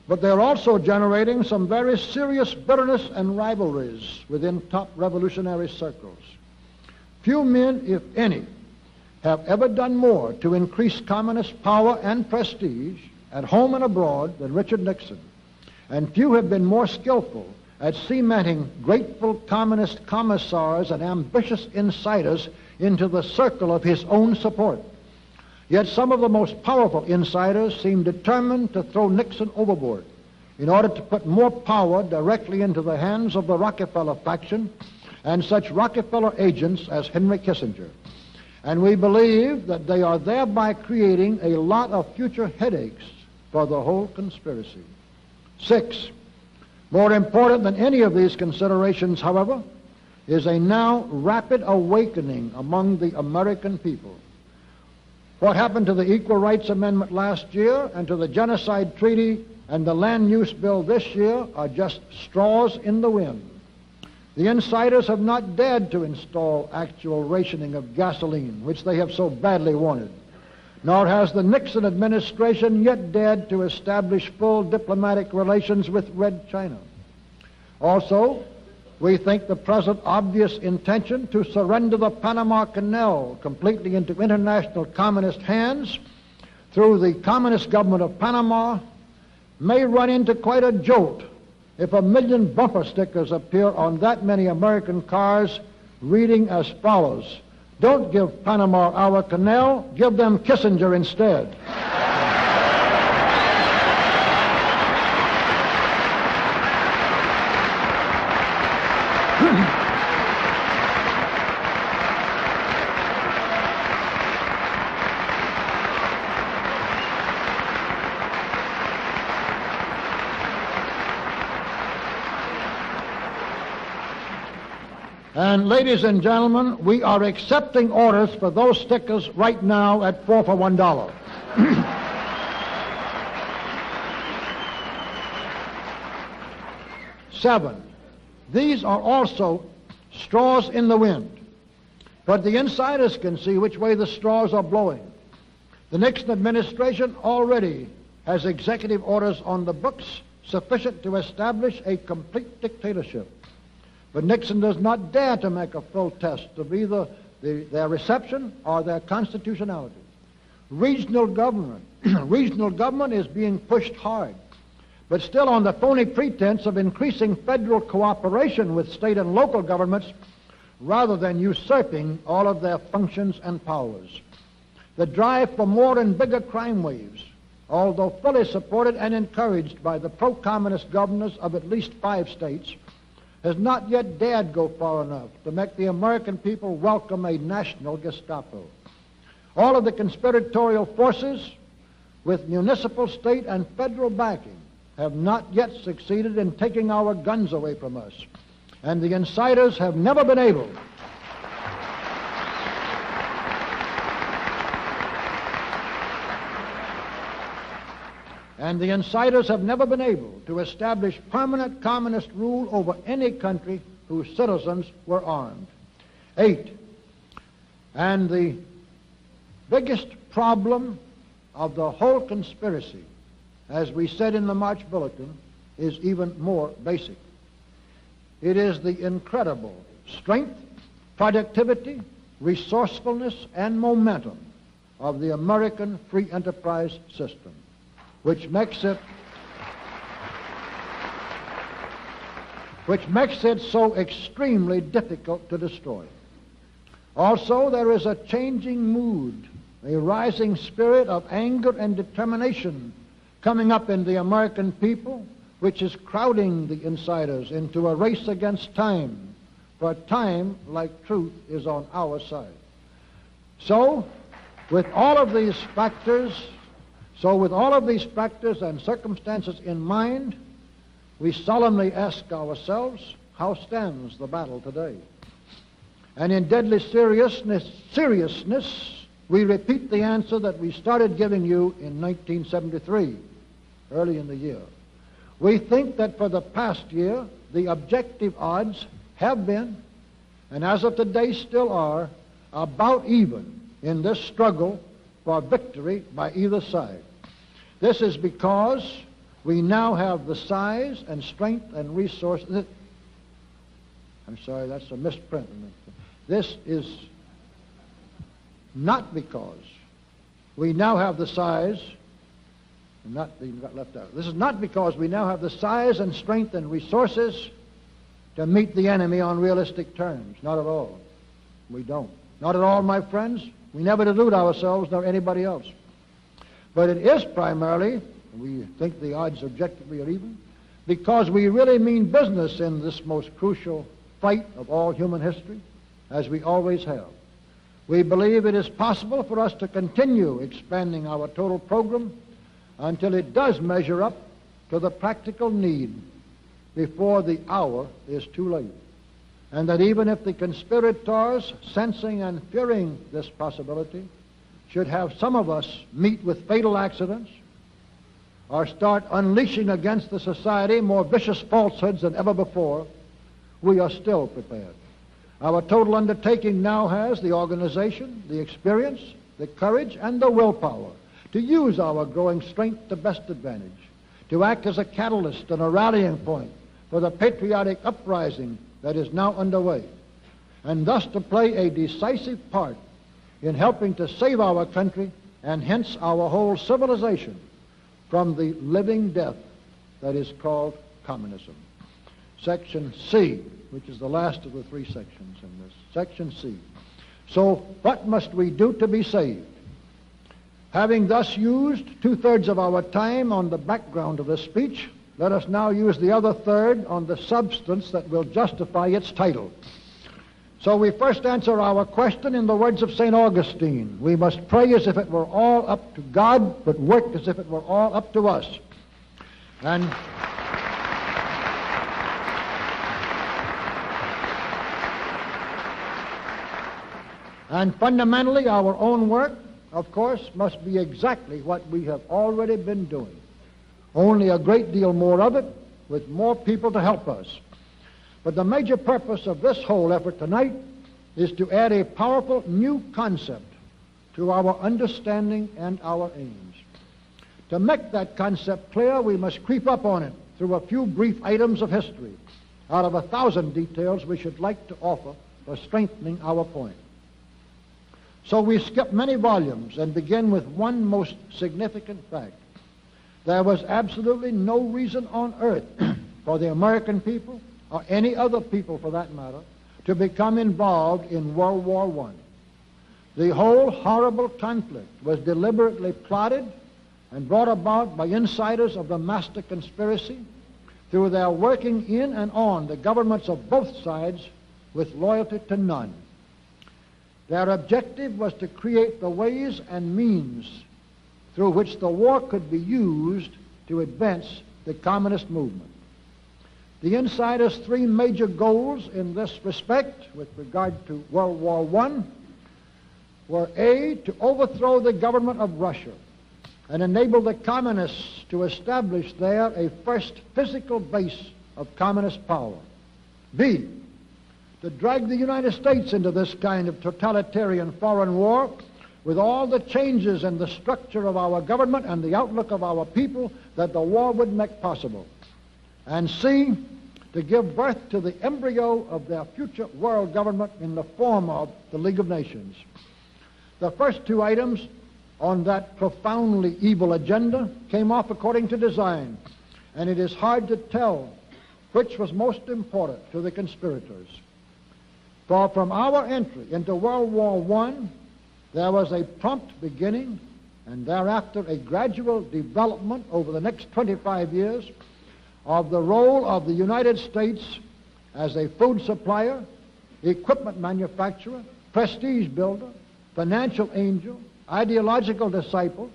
But they're also generating some very serious bitterness and rivalries within top revolutionary circles. Few men, if any, have ever done more to increase communist power and prestige at home and abroad than Richard Nixon, and few have been more skillful at cementing grateful communist commissars and ambitious insiders into the circle of his own support. Yet some of the most powerful insiders seem determined to throw Nixon overboard in order to put more power directly into the hands of the Rockefeller faction and such Rockefeller agents as Henry Kissinger. And we believe that they are thereby creating a lot of future headaches for the whole conspiracy. 6, more important than any of these considerations, however, is a now rapid awakening among the American people. What happened to the Equal Rights Amendment last year and to the Genocide Treaty and the Land Use Bill this year are just straws in the wind. The insiders have not dared to install actual rationing of gasoline, which they have so badly wanted, nor has the Nixon administration yet dared to establish full diplomatic relations with Red China. Also, we think the present obvious intention to surrender the Panama Canal completely into international communist hands through the communist government of Panama may run into quite a jolt if 1 million bumper stickers appear on that many American cars reading as follows: "Don't give Panama our canal, give them Kissinger instead." And ladies and gentlemen, we are accepting orders for those stickers right now at 4 for $1. Seven, these are also straws in the wind, but the insiders can see which way the straws are blowing. The Nixon administration already has executive orders on the books sufficient to establish a complete dictatorship. But Nixon does not dare to make a full test of either their reception or their constitutionality. Regional government is being pushed hard, but still on the phony pretense of increasing federal cooperation with state and local governments rather than usurping all of their functions and powers. The drive for more and bigger crime waves, although fully supported and encouraged by the pro-communist governors of at least 5 states, has not yet dared go far enough to make the American people welcome a national Gestapo. All of the conspiratorial forces, with municipal, state, and federal backing, have not yet succeeded in taking our guns away from us. And the insiders have never been able to establish permanent communist rule over any country whose citizens were armed. 8, and the biggest problem of the whole conspiracy, as we said in the March Bulletin, is even more basic. It is the incredible strength, productivity, resourcefulness, and momentum of the American free enterprise system, which makes it so extremely difficult to destroy. Also, there is a changing mood, a rising spirit of anger and determination coming up in the American people, which is crowding the insiders into a race against time, for time, like truth, is on our side. So, with all of these factors and circumstances in mind, we solemnly ask ourselves, how stands the battle today? And in deadly seriousness, we repeat the answer that we started giving you in 1973, early in the year. We think that for the past year, the objective odds have been, and as of today still are, about even in this struggle for victory by either side. This is because we now have the size and strength and resources. I'm sorry, that's a misprint. This is not because we now have the size, and not even got left out. This is not because we now have the size and strength and resources to meet the enemy on realistic terms. Not at all. We don't. Not at all, my friends. We never delude ourselves nor anybody else. But it is primarily, we think the odds objectively are even, because we really mean business in this most crucial fight of all human history, as we always have. We believe it is possible for us to continue expanding our total program until it does measure up to the practical need before the hour is too late. And that even if the conspirators, sensing and fearing this possibility, should have some of us meet with fatal accidents or start unleashing against the society more vicious falsehoods than ever before, we are still prepared. Our total undertaking now has the organization, the experience, the courage, and the willpower to use our growing strength to best advantage, to act as a catalyst and a rallying point for the patriotic uprising that is now underway, and thus to play a decisive part in helping to save our country and hence our whole civilization from the living death that is called communism. Section C, which is the last of the three sections in this. Section C. So what must we do to be saved? Having thus used 2/3 of our time on the background of this speech, let us now use the other third on the substance that will justify its title. So we first answer our question in the words of St. Augustine. We must pray as if it were all up to God, but work as if it were all up to us. And fundamentally, our own work, of course, must be exactly what we have already been doing. Only a great deal more of it, with more people to help us. But the major purpose of this whole effort tonight is to add a powerful new concept to our understanding and our aims. To make that concept clear, we must creep up on it through a few brief items of history out of 1,000 details we should like to offer for strengthening our point. So we skip many volumes and begin with one most significant fact. There was absolutely no reason on earth for the American people, or any other people for that matter, to become involved in World War I. The whole horrible conflict was deliberately plotted and brought about by insiders of the master conspiracy through their working in and on the governments of both sides with loyalty to none. Their objective was to create the ways and means through which the war could be used to advance the communist movement. The insiders' three major goals in this respect with regard to World War I were A, to overthrow the government of Russia and enable the communists to establish there a first physical base of communist power. B, to drag the United States into this kind of totalitarian foreign war with all the changes in the structure of our government and the outlook of our people that the war would make possible. And C, to give birth to the embryo of their future world government in the form of the League of Nations. The first two items on that profoundly evil agenda came off according to design, and it is hard to tell which was most important to the conspirators. For from our entry into World War I, there was a prompt beginning and thereafter a gradual development over the next 25 years of the role of the United States as a food supplier, equipment manufacturer, prestige builder, financial angel, ideological disciple,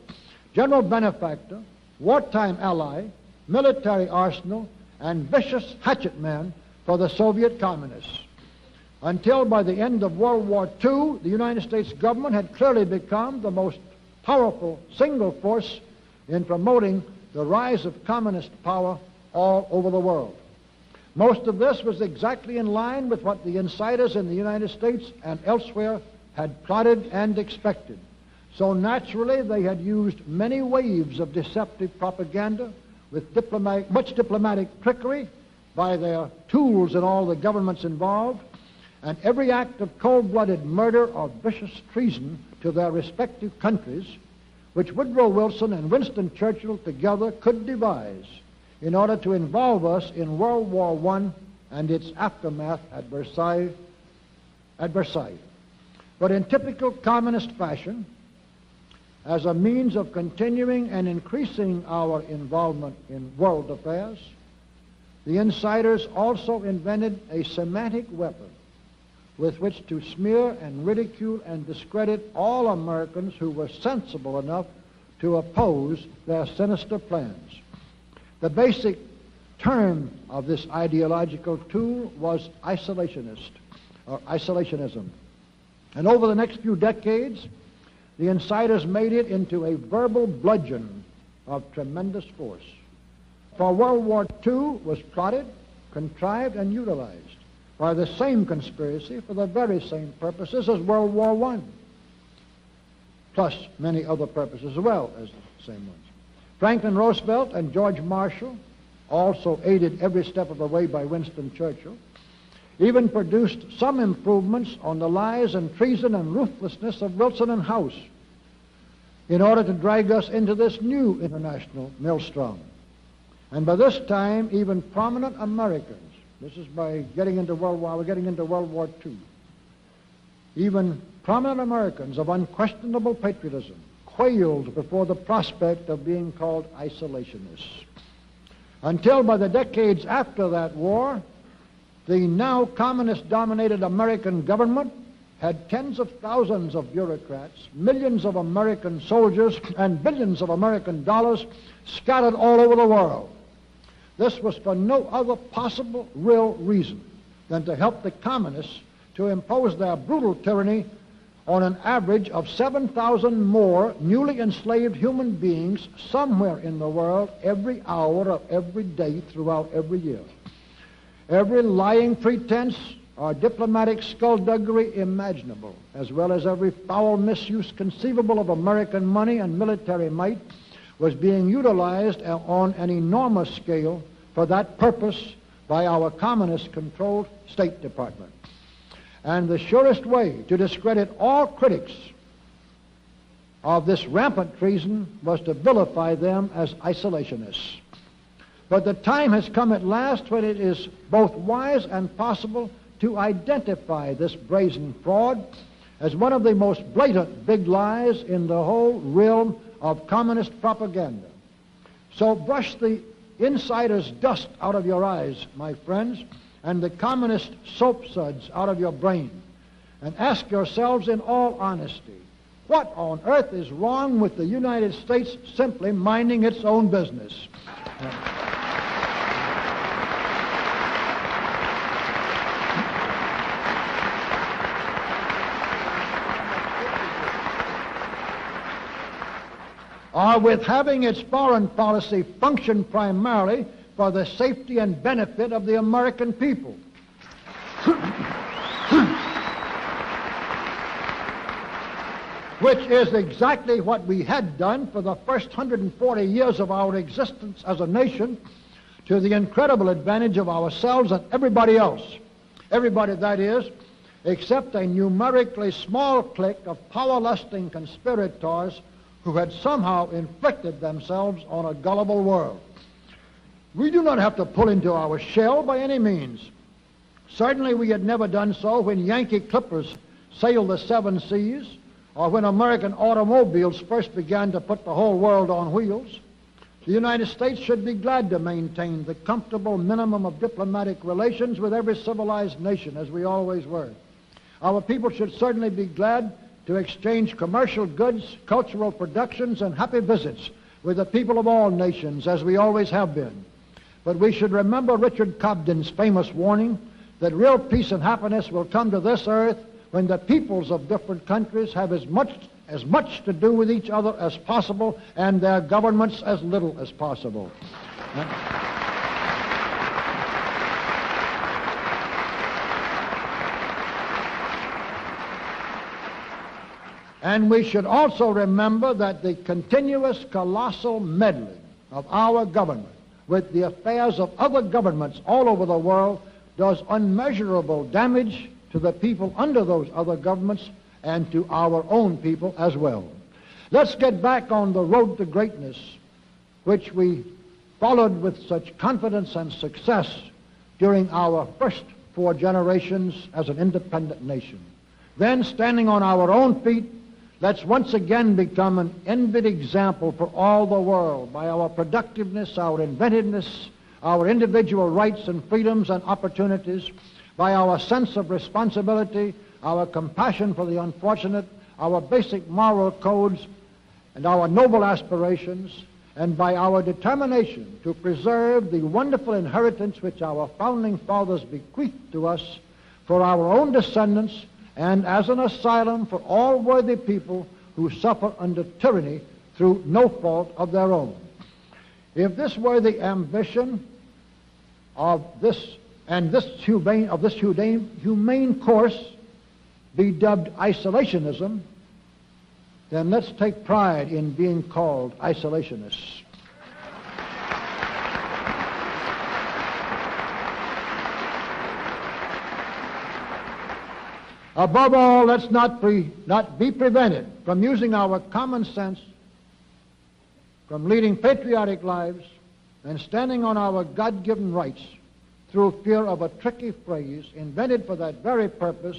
general benefactor, wartime ally, military arsenal, and vicious hatchet men for the Soviet communists. Until by the end of World War II, the United States government had clearly become the most powerful single force in promoting the rise of communist power all over the world. Most of this was exactly in line with what the insiders in the United States and elsewhere had plotted and expected. So naturally, they had used many waves of deceptive propaganda with much diplomatic trickery by their tools in all the governments involved, and every act of cold-blooded murder or vicious treason to their respective countries, which Woodrow Wilson and Winston Churchill together could devise in order to involve us in World War I and its aftermath at Versailles. But in typical communist fashion, as a means of continuing and increasing our involvement in world affairs, the insiders also invented a semantic weapon with which to smear and ridicule and discredit all Americans who were sensible enough to oppose their sinister plans. The basic term of this ideological tool was isolationist, or isolationism. And over the next few decades, the insiders made it into a verbal bludgeon of tremendous force. For World War II was plotted, contrived, and utilized by the same conspiracy for the very same purposes as World War I, plus many other purposes as well as the same ones. Franklin Roosevelt and George Marshall, also aided every step of the way by Winston Churchill, even produced some improvements on the lies and treason and ruthlessness of Wilson and House in order to drag us into this new international maelstrom. And by this time, even prominent Americans, this is by getting into World War II, even prominent Americans of unquestionable patriotism quailed before the prospect of being called isolationists. Until by the decades after that war, the now communist-dominated American government had tens of thousands of bureaucrats, millions of American soldiers, and billions of American dollars scattered all over the world. This was for no other possible real reason than to help the communists to impose their brutal tyranny on an average of 7,000 more newly enslaved human beings somewhere in the world every hour of every day throughout every year. Every lying pretense or diplomatic skullduggery imaginable, as well as every foul misuse conceivable of American money and military might, was being utilized on an enormous scale for that purpose by our communist-controlled State Department. And the surest way to discredit all critics of this rampant treason was to vilify them as isolationists. But the time has come at last when it is both wise and possible to identify this brazen fraud as one of the most blatant big lies in the whole realm of communist propaganda. So brush the insider's dust out of your eyes, my friends, and the communist soap suds out of your brain, and ask yourselves in all honesty, what on earth is wrong with the United States simply minding its own business? Or with having its foreign policy function primarily for the safety and benefit of the American people. Which is exactly what we had done for the first 140 years of our existence as a nation, to the incredible advantage of ourselves and everybody else. Everybody, that is, except a numerically small clique of power-lusting conspirators who had somehow inflicted themselves on a gullible world. We do not have to pull into our shell by any means. Certainly we had never done so when Yankee clippers sailed the 7 seas, or when American automobiles first began to put the whole world on wheels. The United States should be glad to maintain the comfortable minimum of diplomatic relations with every civilized nation, as we always were. Our people should certainly be glad to exchange commercial goods, cultural productions, and happy visits with the people of all nations, as we always have been. But we should remember Richard Cobden's famous warning that real peace and happiness will come to this earth when the peoples of different countries have as much to do with each other as possible and their governments as little as possible. And we should also remember that the continuous colossal meddling of our government with the affairs of other governments all over the world does unmeasurable damage to the people under those other governments and to our own people as well. Let's get back on the road to greatness, which we followed with such confidence and success during our first 4 generations as an independent nation. Then, standing on our own feet, let's once again become an envied example for all the world by our productiveness, our inventiveness, our individual rights and freedoms and opportunities, by our sense of responsibility, our compassion for the unfortunate, our basic moral codes, and our noble aspirations, and by our determination to preserve the wonderful inheritance which our founding fathers bequeathed to us for our own descendants and as an asylum for all worthy people who suffer under tyranny through no fault of their own. If this were the ambition of this humane course be dubbed isolationism, then let's take pride in being called isolationists. Above all, let's not be prevented from using our common sense, from leading patriotic lives, and standing on our God-given rights through fear of a tricky phrase invented for that very purpose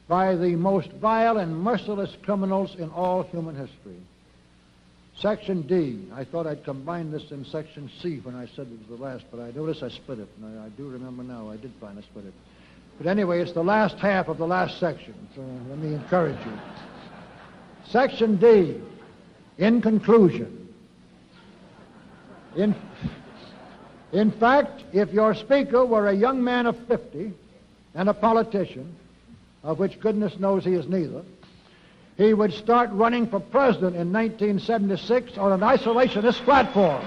by the most vile and merciless criminals in all human history. Section D. I thought I'd combine this in Section C when I said it was the last, but I noticed I split it, and I do remember now I did finally split it. But anyway, it's the last half of the last section, so let me encourage you. Section D, in conclusion. In fact, if your speaker were a young man of 50 and a politician, of which goodness knows he is neither, he would start running for president in 1976 on an isolationist platform.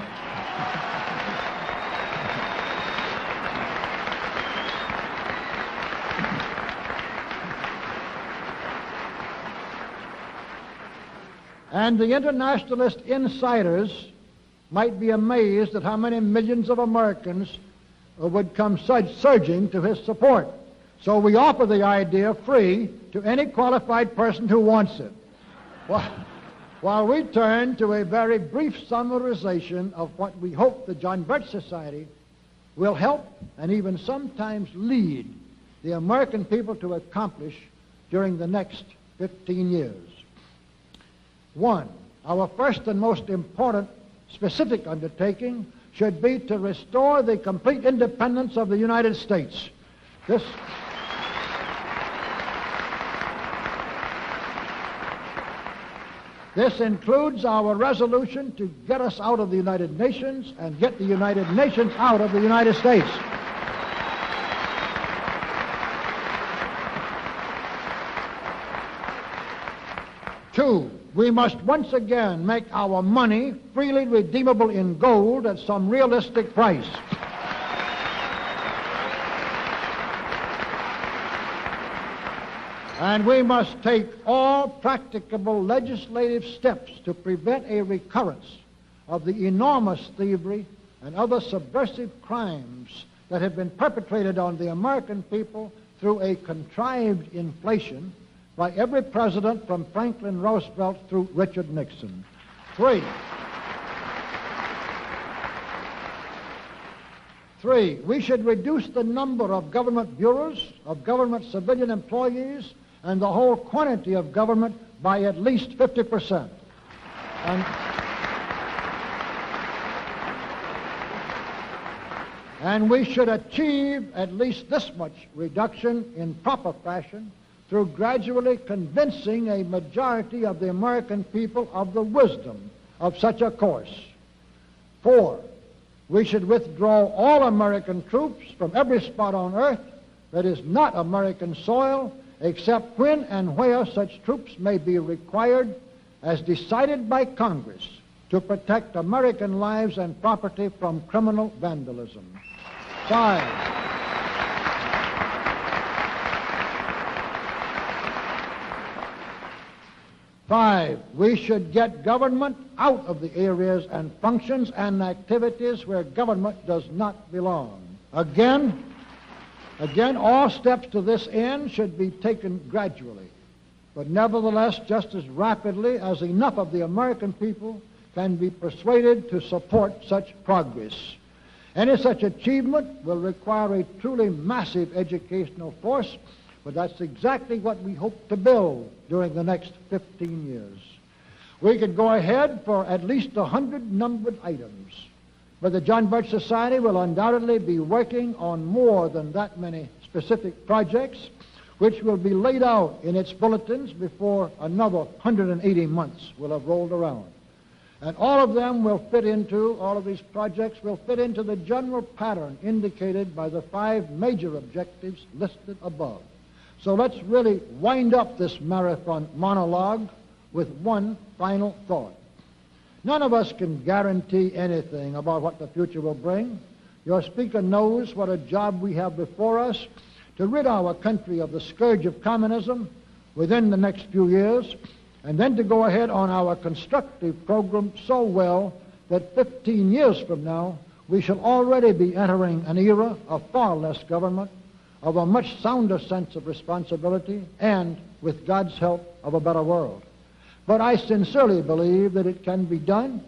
And the internationalist insiders might be amazed at how many millions of Americans would come surging to his support. So we offer the idea free to any qualified person who wants it. While we turn to a very brief summarization of what we hope the John Birch Society will help and even sometimes lead the American people to accomplish during the next 15 years. 1, our first and most important specific undertaking should be to restore the complete independence of the United States. This includes our resolution to get us out of the United Nations and get the United Nations out of the United States. Two, we must once again make our money freely redeemable in gold at some realistic price. And we must take all practicable legislative steps to prevent a recurrence of the enormous thievery and other subversive crimes that have been perpetrated on the American people through a contrived inflation by every president from Franklin Roosevelt through Richard Nixon. 3, we should reduce the number of government bureaus, of government civilian employees, and the whole quantity of government by at least 50%. And we should achieve at least this much reduction in proper fashion through gradually convincing a majority of the American people of the wisdom of such a course. 4, We should withdraw all American troops from every spot on earth that is not American soil, except when and where such troops may be required as decided by Congress to protect American lives and property from criminal vandalism. 5, we should get government out of the areas and functions and activities where government does not belong. Again, all steps to this end should be taken gradually, but nevertheless just as rapidly as enough of the American people can be persuaded to support such progress. Any such achievement will require a truly massive educational force, but that's exactly what we hope to build during the next 15 years. We could go ahead for at least 100 numbered items, but the John Birch Society will undoubtedly be working on more than that many specific projects, which will be laid out in its bulletins before another 180 months will have rolled around. And all of these projects will fit into the general pattern indicated by the 5 major objectives listed above. So let's really wind up this marathon monologue with one final thought. None of us can guarantee anything about what the future will bring. Your speaker knows what a job we have before us to rid our country of the scourge of communism within the next few years, and then to go ahead on our constructive program so well that 15 years from now we shall already be entering an era of far less government, of a much sounder sense of responsibility, and, with God's help, of a better world. But I sincerely believe that it can be done,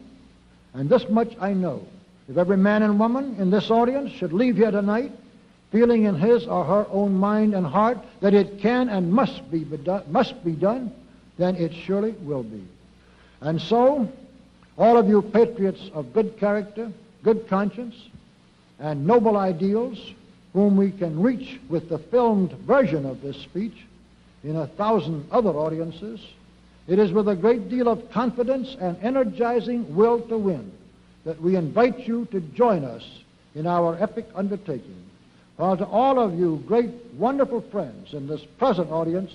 and this much I know. If every man and woman in this audience should leave here tonight feeling in his or her own mind and heart that it can and must be done, then it surely will be. And so, all of you patriots of good character, good conscience, and noble ideals, whom we can reach with the filmed version of this speech in 1,000 other audiences, it is with a great deal of confidence and energizing will to win that we invite you to join us in our epic undertaking. While to all of you great, wonderful friends in this present audience,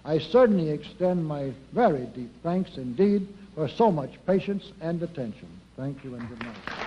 I certainly extend my very deep thanks indeed for so much patience and attention. Thank you and good night.